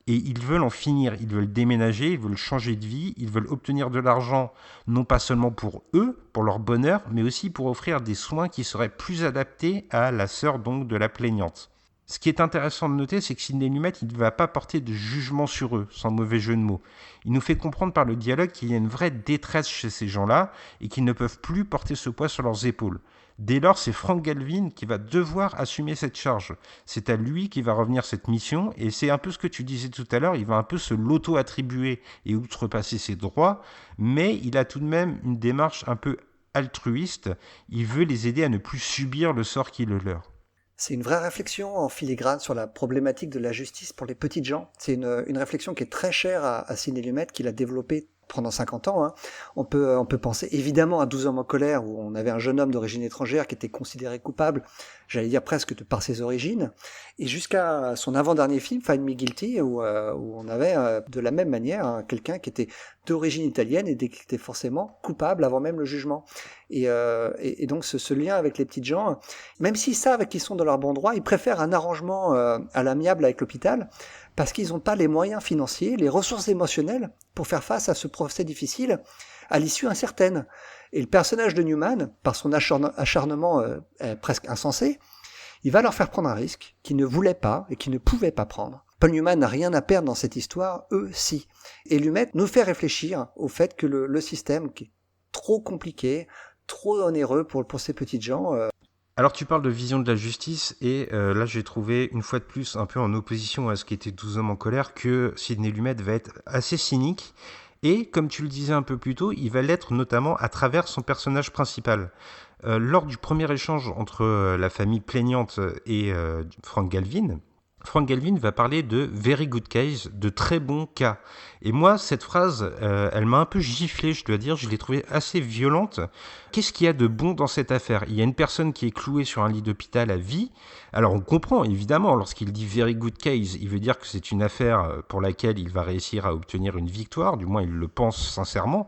et ils veulent en finir. Ils veulent déménager, ils veulent changer de vie, ils veulent obtenir de l'argent, non pas seulement pour eux, pour leur bonheur, mais aussi pour offrir des soins qui seraient plus adaptés à la sœur donc de la plaignante. Ce qui est intéressant de noter, c'est que Sidney Lumet, il ne va pas porter de jugement sur eux, sans mauvais jeu de mots. Il nous fait comprendre par le dialogue qu'il y a une vraie détresse chez ces gens-là et qu'ils ne peuvent plus porter ce poids sur leurs épaules. Dès lors, c'est Frank Galvin qui va devoir assumer cette charge. C'est à lui qui va revenir cette mission, et c'est un peu ce que tu disais tout à l'heure, il va un peu se l'auto-attribuer et outrepasser ses droits, mais il a tout de même une démarche un peu altruiste. Il veut les aider à ne plus subir le sort qui est le leur. C'est une vraie réflexion en filigrane sur la problématique de la justice pour les petites gens. C'est une réflexion qui est très chère à Sidney Lumet, qu'il a développée pendant 50 ans. On peut penser évidemment à 12 hommes en colère, où on avait un jeune homme d'origine étrangère qui était considéré coupable, j'allais dire presque par ses origines, et jusqu'à son avant-dernier film, Find Me Guilty, où on avait de la même manière quelqu'un qui était d'origine italienne et qui était forcément coupable avant même le jugement. Et donc ce lien avec les petites gens, même s'ils savent qu'ils sont dans leur bon droit, ils préfèrent un arrangement à l'amiable avec l'hôpital, parce qu'ils n'ont pas les moyens financiers, les ressources émotionnelles pour faire face à ce procès difficile à l'issue incertaine. Et le personnage de Newman, par son acharnement presque insensé, il va leur faire prendre un risque qu'ils ne voulaient pas et qu'ils ne pouvaient pas prendre. Paul Newman n'a rien à perdre dans cette histoire, eux si. Et Lumet nous fait réfléchir au fait que le système qui est trop compliqué, trop onéreux pour ces petites gens. Alors tu parles de vision de la justice, et là j'ai trouvé une fois de plus, un peu en opposition à ce qui était 12 hommes en colère, que Sidney Lumet va être assez cynique, et comme tu le disais un peu plus tôt, il va l'être notamment à travers son personnage principal. Lors du premier échange entre la famille plaignante et Frank Galvin va parler de very good case, de très bons cas. Et moi, cette phrase, elle m'a un peu giflé, je dois dire, je l'ai trouvée assez violente. Qu'est-ce qu'il y a de bon dans cette affaire ? Il y a une personne qui est clouée sur un lit d'hôpital à vie. Alors on comprend, évidemment, lorsqu'il dit very good case, il veut dire que c'est une affaire pour laquelle il va réussir à obtenir une victoire, du moins il le pense sincèrement.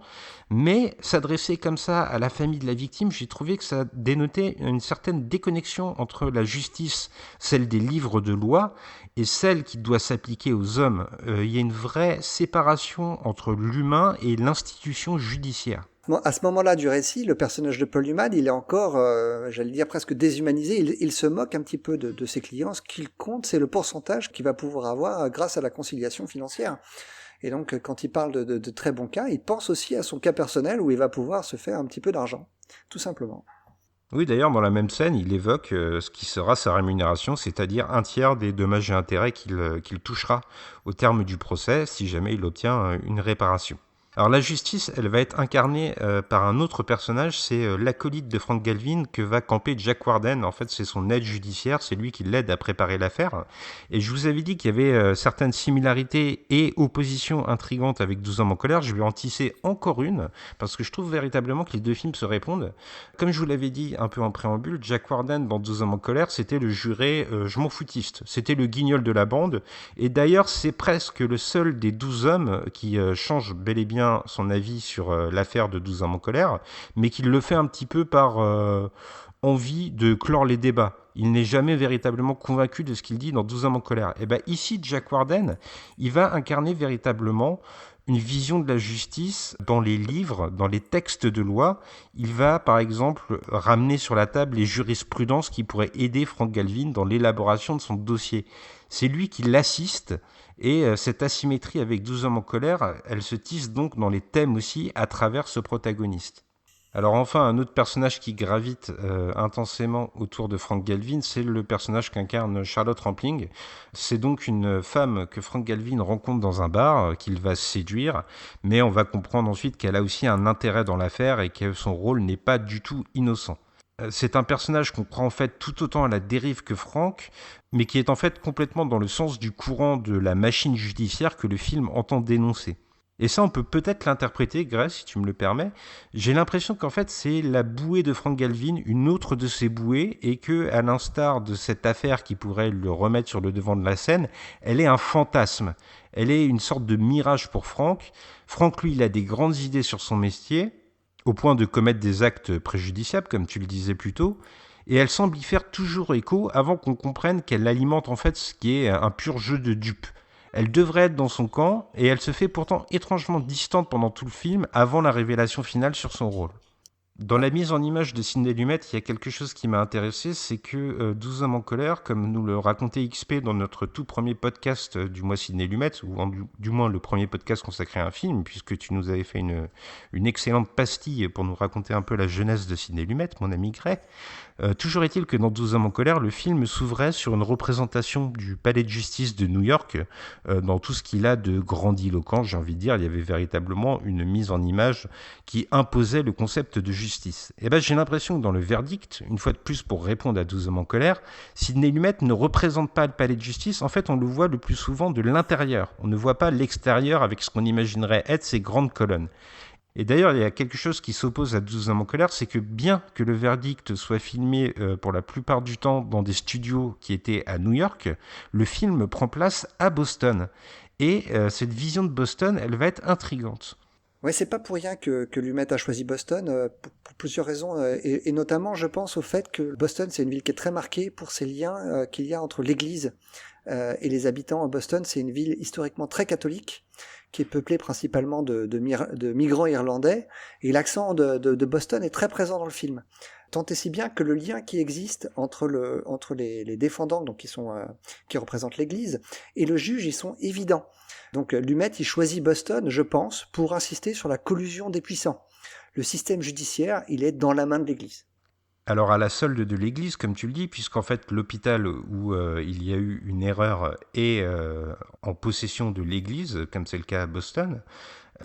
Mais s'adresser comme ça à la famille de la victime, j'ai trouvé que ça dénotait une certaine déconnexion entre la justice, celle des livres de loi, et celle qui doit s'appliquer aux hommes. Il y a une vraie séparation entre l'humain et l'institution judiciaire. À ce moment-là du récit, le personnage de Paul Newman, il est encore, j'allais dire, presque déshumanisé. Il se moque un petit peu de ses clients. Ce qu'il compte, c'est le pourcentage qu'il va pouvoir avoir grâce à la conciliation financière. Et donc, quand il parle de très bons cas, il pense aussi à son cas personnel où il va pouvoir se faire un petit peu d'argent, tout simplement. Oui, d'ailleurs, dans la même scène, il évoque ce qui sera sa rémunération, c'est-à-dire un tiers des dommages et intérêts qu'il touchera au terme du procès, si jamais il obtient une réparation. Alors la justice, elle va être incarnée par un autre personnage, c'est l'acolyte de Frank Galvin que va camper Jack Warden. En fait, c'est son aide judiciaire, c'est lui qui l'aide à préparer l'affaire. Et je vous avais dit qu'il y avait certaines similarités et oppositions intrigantes avec 12 hommes en colère. Je vais en tisser encore une, parce que je trouve véritablement que les deux films se répondent. Comme je vous l'avais dit un peu en préambule, Jack Warden dans 12 hommes en colère, c'était le juré je m'en foutiste. C'était le guignol de la bande. Et d'ailleurs, c'est presque le seul des 12 hommes qui change bel et bien son avis sur l'affaire de 12 hommes en colère, mais qu'il le fait un petit peu par envie de clore les débats. Il n'est jamais véritablement convaincu de ce qu'il dit dans 12 hommes en colère. Et bien ici, Jack Warden, il va incarner véritablement une vision de la justice dans les livres, dans les textes de loi. Il va, par exemple, ramener sur la table les jurisprudences qui pourraient aider Frank Galvin dans l'élaboration de son dossier. C'est lui qui l'assiste, et cette asymétrie avec 12 hommes en colère, elle se tisse donc dans les thèmes aussi à travers ce protagoniste. Alors enfin, un autre personnage qui gravite intensément autour de Frank Galvin, c'est le personnage qu'incarne Charlotte Rampling. C'est donc une femme que Frank Galvin rencontre dans un bar, qu'il va séduire, mais on va comprendre ensuite qu'elle a aussi un intérêt dans l'affaire et que son rôle n'est pas du tout innocent. C'est un personnage qu'on croit en fait tout autant à la dérive que Frank, mais qui est en fait complètement dans le sens du courant de la machine judiciaire que le film entend dénoncer. Et ça, on peut peut-être l'interpréter, Greg, si tu me le permets. J'ai l'impression qu'en fait, c'est la bouée de Frank Galvin, une autre de ses bouées, et que, à l'instar de cette affaire qui pourrait le remettre sur le devant de la scène, elle est un fantasme. Elle est une sorte de mirage pour Frank. Frank, lui, il a des grandes idées sur son métier, au point de commettre des actes préjudiciables, comme tu le disais plus tôt, et elle semble y faire toujours écho avant qu'on comprenne qu'elle alimente en fait ce qui est un pur jeu de dupes. Elle devrait être dans son camp, et elle se fait pourtant étrangement distante pendant tout le film, avant la révélation finale sur son rôle. Dans la mise en image de Sidney Lumet, il y a quelque chose qui m'a intéressé, c'est que 12 hommes en colère, comme nous le racontait XP dans notre tout premier podcast du mois Sidney Lumet, ou du moins le premier podcast consacré à un film, puisque tu nous avais fait une excellente pastille pour nous raconter un peu la jeunesse de Sidney Lumet, mon ami Gray. Toujours est-il que dans 12 hommes en colère, le film s'ouvrait sur une représentation du palais de justice de New York, dans tout ce qu'il a de grandiloquent, j'ai envie de dire. Il y avait véritablement une mise en image qui imposait le concept de justice. Et ben, j'ai l'impression que dans le verdict, une fois de plus pour répondre à 12 hommes en colère, Sidney Lumet ne représente pas le palais de justice. En fait, on le voit le plus souvent de l'intérieur. On ne voit pas l'extérieur avec ce qu'on imaginerait être ces grandes colonnes. Et d'ailleurs, il y a quelque chose qui s'oppose à 12 hommes en colère, c'est que bien que le verdict soit filmé pour la plupart du temps dans des studios qui étaient à New York, le film prend place à Boston. Et cette vision de Boston, elle va être intrigante. Ouais, c'est pas pour rien que Lumet a choisi Boston, pour plusieurs raisons, et notamment, je pense au fait que Boston, c'est une ville qui est très marquée pour ses liens qu'il y a entre l'église et les habitants. Boston, c'est une ville historiquement très catholique, qui est peuplée principalement de migrants irlandais, et l'accent de Boston est très présent dans le film. Tant et si bien que le lien qui existe entre les défendants, donc qui représentent l'église, et le juge, ils sont évidents. Donc Lumet, il choisit Boston, je pense, pour insister sur la collusion des puissants. Le système judiciaire, il est dans la main de l'église. Alors à la solde de l'église, comme tu le dis, puisqu'en fait l'hôpital où il y a eu une erreur est en possession de l'église, comme c'est le cas à Boston,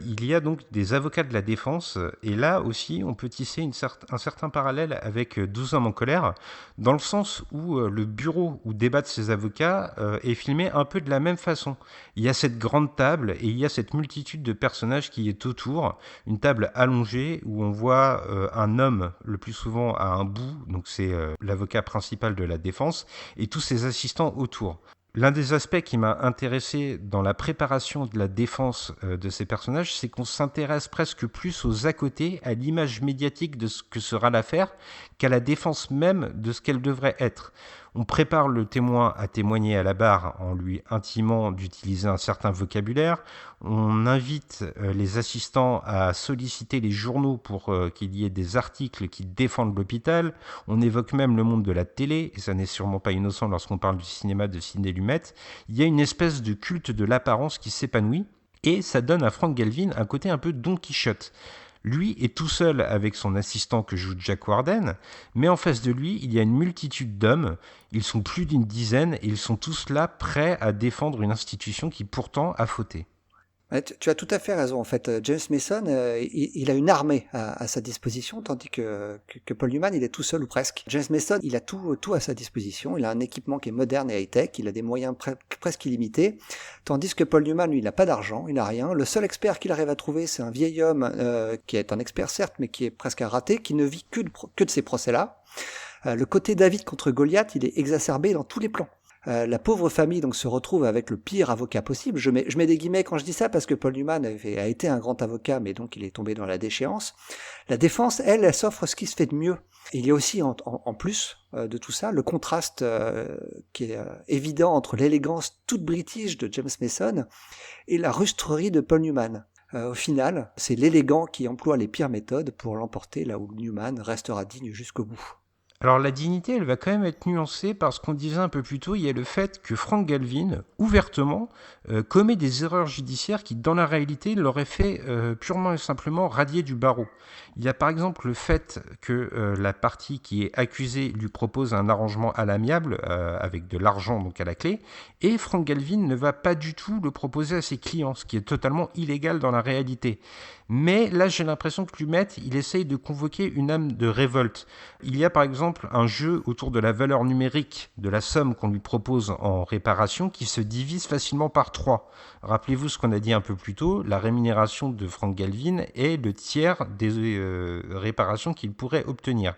il y a donc des avocats de la défense, et là aussi on peut tisser un certain parallèle avec 12 hommes en colère, dans le sens où le bureau où débattent ces avocats est filmé un peu de la même façon. Il y a cette grande table et il y a cette multitude de personnages qui est autour, une table allongée où on voit un homme le plus souvent à un bout, donc c'est l'avocat principal de la défense, et tous ses assistants autour. L'un des aspects qui m'a intéressé dans la préparation de la défense de ces personnages, c'est qu'on s'intéresse presque plus aux à-côtés, à l'image médiatique de ce que sera l'affaire, qu'à la défense même de ce qu'elle devrait être. On prépare le témoin à témoigner à la barre en lui intimant d'utiliser un certain vocabulaire. On invite les assistants à solliciter les journaux pour qu'il y ait des articles qui défendent l'hôpital. On évoque même le monde de la télé, et ça n'est sûrement pas innocent lorsqu'on parle du cinéma de Sidney Lumet. Il y a une espèce de culte de l'apparence qui s'épanouit, et ça donne à Frank Galvin un côté un peu Don Quichotte. Lui est tout seul avec son assistant que joue Jack Warden, mais en face de lui, il y a une multitude d'hommes. Ils sont plus d'une dizaine et ils sont tous là prêts à défendre une institution qui pourtant a fauté. Tu as tout à fait raison. En fait, James Mason, il a une armée à sa disposition, tandis que Paul Newman, il est tout seul ou presque. James Mason, il a tout à sa disposition. Il a un équipement qui est moderne et high-tech. Il a des moyens presque illimités. Tandis que Paul Newman, lui, il n'a pas d'argent, il n'a rien. Le seul expert qu'il arrive à trouver, c'est un vieil homme qui est un expert certes, mais qui est presque un raté, qui ne vit que de ces procès-là. Le côté David contre Goliath, il est exacerbé dans tous les plans. La pauvre famille donc se retrouve avec le pire avocat possible. Je mets des guillemets quand je dis ça parce que Paul Newman a été un grand avocat, mais donc il est tombé dans la déchéance. La défense, elle s'offre ce qui se fait de mieux. Et il y a aussi en plus de tout ça le contraste qui est évident entre l'élégance toute british de James Mason et la rustrerie de Paul Newman. Au final, c'est l'élégant qui emploie les pires méthodes pour l'emporter là où Newman restera digne jusqu'au bout. Alors la dignité, elle va quand même être nuancée parce qu'on disait un peu plus tôt, il y a le fait que Frank Galvin, ouvertement, commet des erreurs judiciaires qui, dans la réalité, l'auraient fait purement et simplement radier du barreau. Il y a par exemple le fait que la partie qui est accusée lui propose un arrangement à l'amiable, avec de l'argent donc à la clé, et Frank Galvin ne va pas du tout le proposer à ses clients, ce qui est totalement illégal dans la réalité. Mais là, j'ai l'impression que Lumet, il essaye de convoquer une âme de révolte. Il y a par exemple un jeu autour de la valeur numérique de la somme qu'on lui propose en réparation qui se divise facilement par 3. Rappelez-vous ce qu'on a dit un peu plus tôt, la rémunération de Frank Galvin est le tiers des réparations qu'il pourrait obtenir.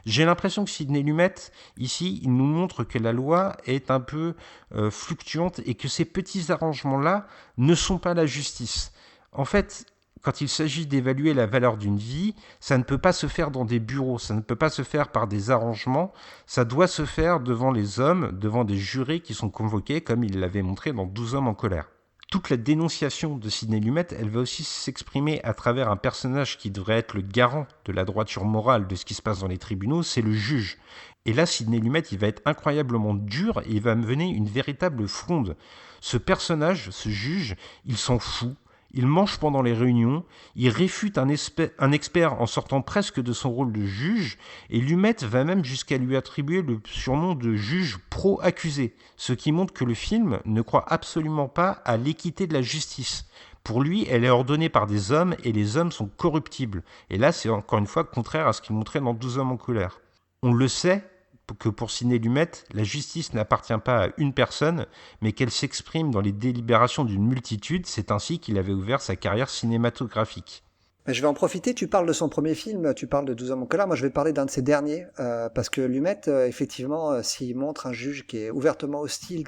J'ai l'impression que Sidney Lumet, ici, il nous montre que la loi est un peu fluctuante et que ces petits arrangements-là ne sont pas la justice. En fait, quand il s'agit d'évaluer la valeur d'une vie, ça ne peut pas se faire dans des bureaux, ça ne peut pas se faire par des arrangements, ça doit se faire devant les hommes, devant des jurés qui sont convoqués, comme il l'avait montré dans 12 hommes en colère. Toute la dénonciation de Sidney Lumet, elle va aussi s'exprimer à travers un personnage qui devrait être le garant de la droiture morale de ce qui se passe dans les tribunaux, c'est le juge. Et là, Sidney Lumet, il va être incroyablement dur et il va mener une véritable fronde. Ce personnage, ce juge, il s'en fout. Il mange pendant les réunions, il réfute un expert en sortant presque de son rôle de juge, et Lumet va même jusqu'à lui attribuer le surnom de juge pro-accusé, ce qui montre que le film ne croit absolument pas à l'équité de la justice. Pour lui, elle est ordonnée par des hommes, et les hommes sont corruptibles. Et là, c'est encore une fois contraire à ce qu'il montrait dans 12 hommes en colère. On le sait, que pour Sidney Lumet, la justice n'appartient pas à une personne, mais qu'elle s'exprime dans les délibérations d'une multitude. C'est ainsi qu'il avait ouvert sa carrière cinématographique. Je vais en profiter, tu parles de son premier film, tu parles de 12 hommes en colère, moi je vais parler d'un de ses derniers, parce que Lumet, effectivement, s'il montre un juge qui est ouvertement hostile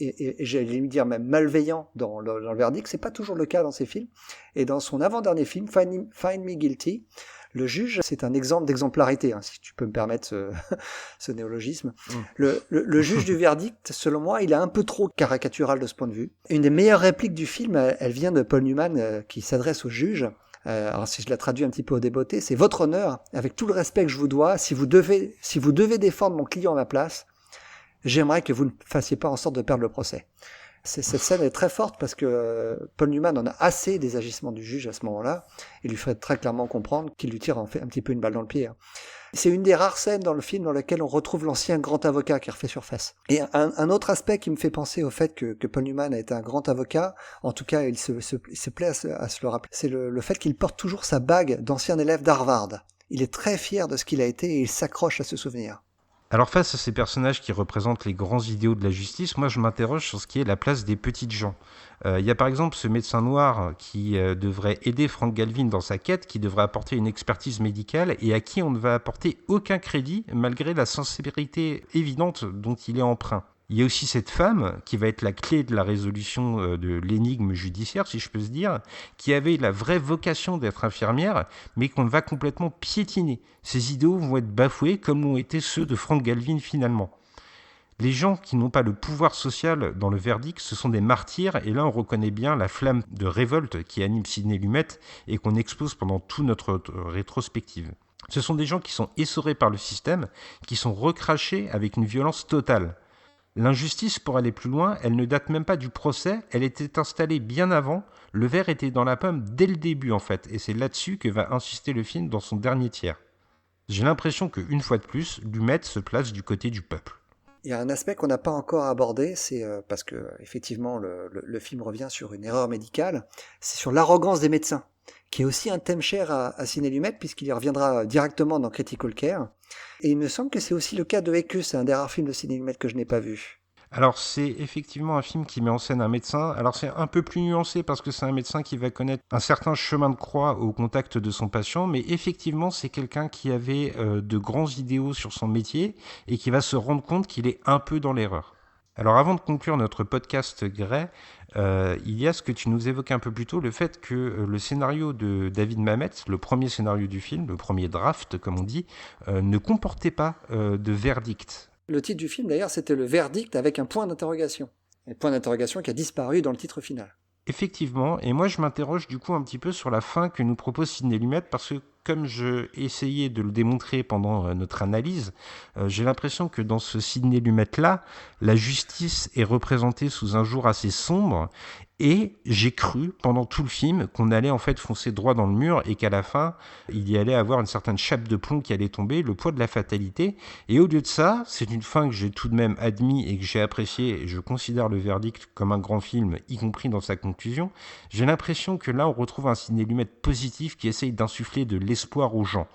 et j'allais lui dire même malveillant dans le verdict, c'est pas toujours le cas dans ses films, et dans son avant-dernier film, Find Me Guilty, le juge, c'est un exemple d'exemplarité, hein, si tu peux me permettre ce néologisme. Le juge du verdict, selon moi, il est un peu trop caricatural de ce point de vue. Une des meilleures répliques du film, elle vient de Paul Newman, qui s'adresse au juge. Alors si je la traduis un petit peu au débeauté, c'est votre honneur, avec tout le respect que je vous dois, si vous devez défendre mon client à ma place, j'aimerais que vous ne fassiez pas en sorte de perdre le procès. Cette scène est très forte parce que Paul Newman en a assez des agissements du juge à ce moment-là. Il lui fait très clairement comprendre qu'il lui tire en fait un petit peu une balle dans le pied. C'est une des rares scènes dans le film dans laquelle on retrouve l'ancien grand avocat qui refait surface. Et un autre aspect qui me fait penser au fait que Paul Newman a été un grand avocat, en tout cas il se plaît à se le rappeler, c'est le fait qu'il porte toujours sa bague d'ancien élève d'Harvard. Il est très fier de ce qu'il a été et il s'accroche à ce souvenir. Alors face à ces personnages qui représentent les grands idéaux de la justice, moi je m'interroge sur ce qui est la place des petites gens. Il y a par exemple ce médecin noir qui devrait aider Frank Galvin dans sa quête, qui devrait apporter une expertise médicale et à qui on ne va apporter aucun crédit malgré la sincérité évidente dont il est empreint. Il y a aussi cette femme qui va être la clé de la résolution de l'énigme judiciaire, si je peux se dire, qui avait la vraie vocation d'être infirmière, mais qu'on va complètement piétiner. Ses idéaux vont être bafoués comme l'ont été ceux de Frank Galvin finalement. Les gens qui n'ont pas le pouvoir social dans le verdict, ce sont des martyrs, et là on reconnaît bien la flamme de révolte qui anime Sidney Lumet et qu'on expose pendant toute notre rétrospective. Ce sont des gens qui sont essorés par le système, qui sont recrachés avec une violence totale. L'injustice, pour aller plus loin, elle ne date même pas du procès, elle était installée bien avant, le verre était dans la pomme dès le début en fait, et c'est là-dessus que va insister le film dans son dernier tiers. J'ai l'impression qu'une fois de plus, Lumet se place du côté du peuple. Il y a un aspect qu'on n'a pas encore abordé, c'est parce que effectivement le film revient sur une erreur médicale, c'est sur l'arrogance des médecins, qui est aussi un thème cher à Sidney Lumet, puisqu'il y reviendra directement dans Critical Care. Et il me semble que c'est aussi le cas de Ekus, c'est un des rares films de Sidney Lumet que je n'ai pas vu. Alors c'est effectivement un film qui met en scène un médecin, alors c'est un peu plus nuancé parce que c'est un médecin qui va connaître un certain chemin de croix au contact de son patient, mais effectivement c'est quelqu'un qui avait de grands idéaux sur son métier et qui va se rendre compte qu'il est un peu dans l'erreur. Alors avant de conclure notre podcast Grey, il y a ce que tu nous évoquais un peu plus tôt, le fait que le scénario de David Mamet, le premier scénario du film, le premier draft comme on dit, ne comportait pas de verdict. Le titre du film d'ailleurs c'était le verdict avec un point d'interrogation. Un point d'interrogation qui a disparu dans le titre final. Effectivement, et moi je m'interroge du coup un petit peu sur la fin que nous propose Sidney Lumet parce que comme je essayais de le démontrer pendant notre analyse, j'ai l'impression que dans ce Sidney Lumet-là, la justice est représentée sous un jour assez sombre. Et j'ai cru pendant tout le film qu'on allait en fait foncer droit dans le mur et qu'à la fin, il y allait avoir une certaine chape de plomb qui allait tomber, le poids de la fatalité. Et au lieu de ça, c'est une fin que j'ai tout de même admis et que j'ai appréciée. Et je considère le verdict comme un grand film, y compris dans sa conclusion. J'ai l'impression que là, on retrouve un Sidney Lumet positif qui essaye d'insuffler de l'espoir aux gens.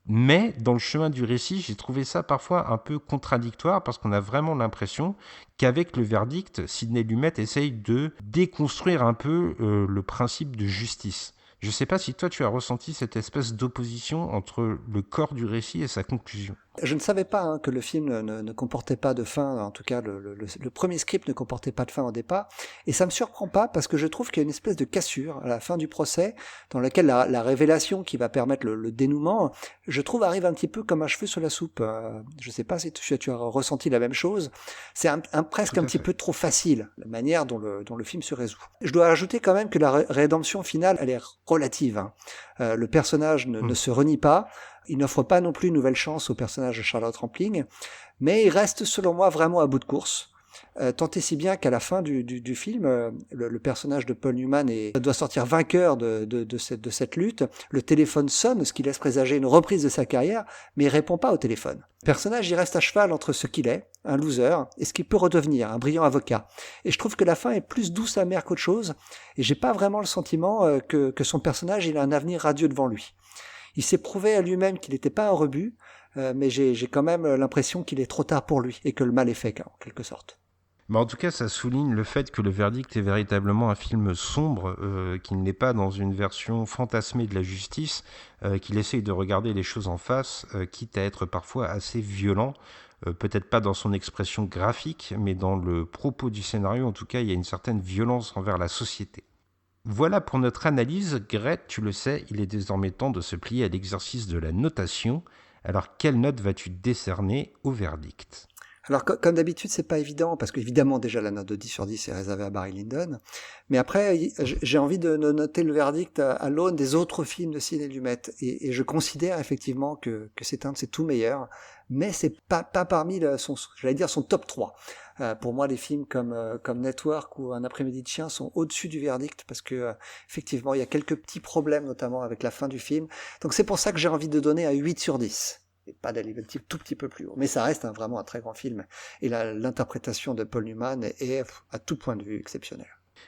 Mais dans le chemin du récit, j'ai trouvé ça parfois un peu contradictoire parce qu'on a vraiment l'impression qu'avec le verdict, Sidney Lumet essaye de déconstruire un peu le principe de justice. Je ne sais pas si toi tu as ressenti cette espèce d'opposition entre le corps du récit et sa conclusion. Je ne savais pas que le film ne comportait pas de fin, en tout cas le premier script ne comportait pas de fin au départ, et ça me surprend pas parce que je trouve qu'il y a une espèce de cassure à la fin du procès, dans laquelle la révélation qui va permettre le dénouement, je trouve arrive un petit peu comme un cheveu sur la soupe. Je ne sais pas si tu as ressenti la même chose, c'est presque un petit peu trop facile, la manière dont le film se résout. Je dois ajouter quand même que la rédemption finale, elle est relative. Le personnage ne se renie pas, il n'offre pas non plus une nouvelle chance au personnage de Charlotte Rampling, mais il reste selon moi vraiment à bout de course. Tant et si bien qu'à la fin du film, le personnage de Paul Newman doit sortir vainqueur de cette lutte. Le téléphone sonne, ce qui laisse présager une reprise de sa carrière, mais il répond pas au téléphone. Le personnage y reste à cheval entre ce qu'il est, un loser, et ce qu'il peut redevenir, un brillant avocat. Et je trouve que la fin est plus douce amère qu'autre chose, et j'ai pas vraiment le sentiment que son personnage il a un avenir radieux devant lui. Il s'est prouvé à lui-même qu'il n'était pas un rebut, mais j'ai quand même l'impression qu'il est trop tard pour lui, et que le mal est fait, en quelque sorte. Mais en tout cas, ça souligne le fait que le verdict est véritablement un film sombre, qu'il n'est pas dans une version fantasmée de la justice, qu'il essaye de regarder les choses en face, quitte à être parfois assez violent, peut-être pas dans son expression graphique, mais dans le propos du scénario, en tout cas, il y a une certaine violence envers la société. Voilà pour notre analyse. Grete, tu le sais, il est désormais temps de se plier à l'exercice de la notation. Alors, quelle note vas-tu décerner au verdict ? Alors, comme d'habitude, c'est pas évident, parce qu'évidemment, déjà, la note de 10 sur 10 est réservée à Barry Lyndon. Mais après, j'ai envie de noter le verdict à l'aune des autres films de Sidney Lumet. Et je considère effectivement que c'est un de ses tout meilleurs, mais c'est pas parmi son top 3. Pour moi, les films comme Network ou Un après-midi de chien sont au-dessus du verdict, parce que effectivement, il y a quelques petits problèmes, notamment avec la fin du film. Donc c'est pour ça que j'ai envie de donner un 8 sur 10. Et pas d'aller un tout petit peu plus haut. Mais ça reste vraiment un très grand film. Et l'interprétation de Paul Newman est à tout point de vue exceptionnelle.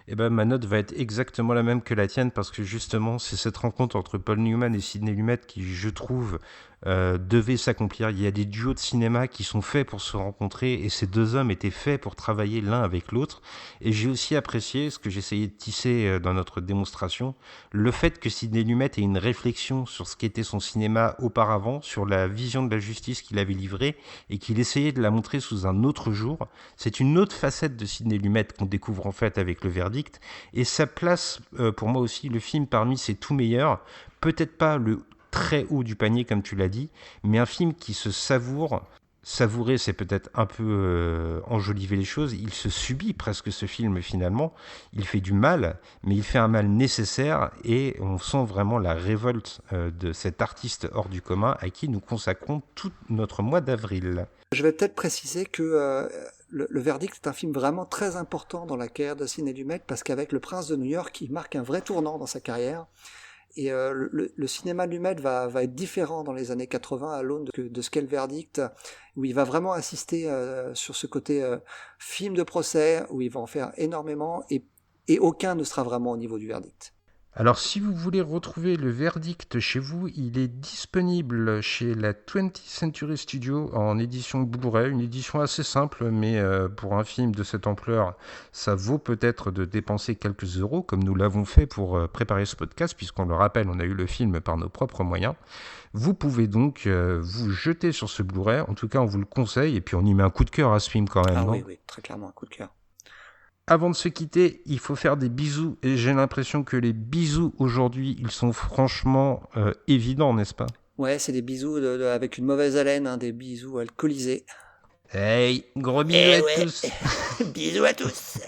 Eh ben, ma note va être exactement la même que la tienne, parce que justement, c'est cette rencontre entre Paul Newman et Sidney Lumet qui, je trouve, devait s'accomplir. Il y a des duos de cinéma qui sont faits pour se rencontrer, et ces deux hommes étaient faits pour travailler l'un avec l'autre. Et j'ai aussi apprécié, ce que j'essayais de tisser dans notre démonstration, le fait que Sidney Lumet ait une réflexion sur ce qu'était son cinéma auparavant, sur la vision de la justice qu'il avait livrée, et qu'il essayait de la montrer sous un autre jour. C'est une autre facette de Sidney Lumet qu'on découvre en fait avec le verdict, et ça place pour moi aussi le film parmi ses tout meilleurs, peut-être pas le très haut du panier comme tu l'as dit, mais un film qui se savoure. Savourer, c'est peut-être un peu enjoliver les choses, il se subit presque ce film finalement, il fait du mal, mais il fait un mal nécessaire, et on sent vraiment la révolte de cet artiste hors du commun à qui nous consacrons tout notre mois d'avril. Je vais peut-être préciser que le verdict est un film vraiment très important dans la carrière de Sidney Lumet, parce qu'avec Le Prince de New York, il marque un vrai tournant dans sa carrière. Et le cinéma de Lumet va être différent dans les années 80 à l'aune de ce qu'est le verdict, où il va vraiment insister sur ce côté film de procès, où il va en faire énormément, et aucun ne sera vraiment au niveau du verdict. Alors si vous voulez retrouver le verdict chez vous, il est disponible chez la 20th Century Studio en édition Blu-ray, une édition assez simple, mais pour un film de cette ampleur, ça vaut peut-être de dépenser quelques euros, comme nous l'avons fait pour préparer ce podcast, puisqu'on le rappelle, on a eu le film par nos propres moyens. Vous pouvez donc vous jeter sur ce Blu-ray, en tout cas on vous le conseille, et puis on y met un coup de cœur à ce film quand même. Ah non ? oui, très clairement un coup de cœur. Avant de se quitter, il faut faire des bisous, et j'ai l'impression que les bisous aujourd'hui, ils sont franchement évidents, n'est-ce pas ? Ouais, c'est des bisous avec une mauvaise haleine, des bisous alcoolisés. Hey, gros bisous à tous. Bisous à tous.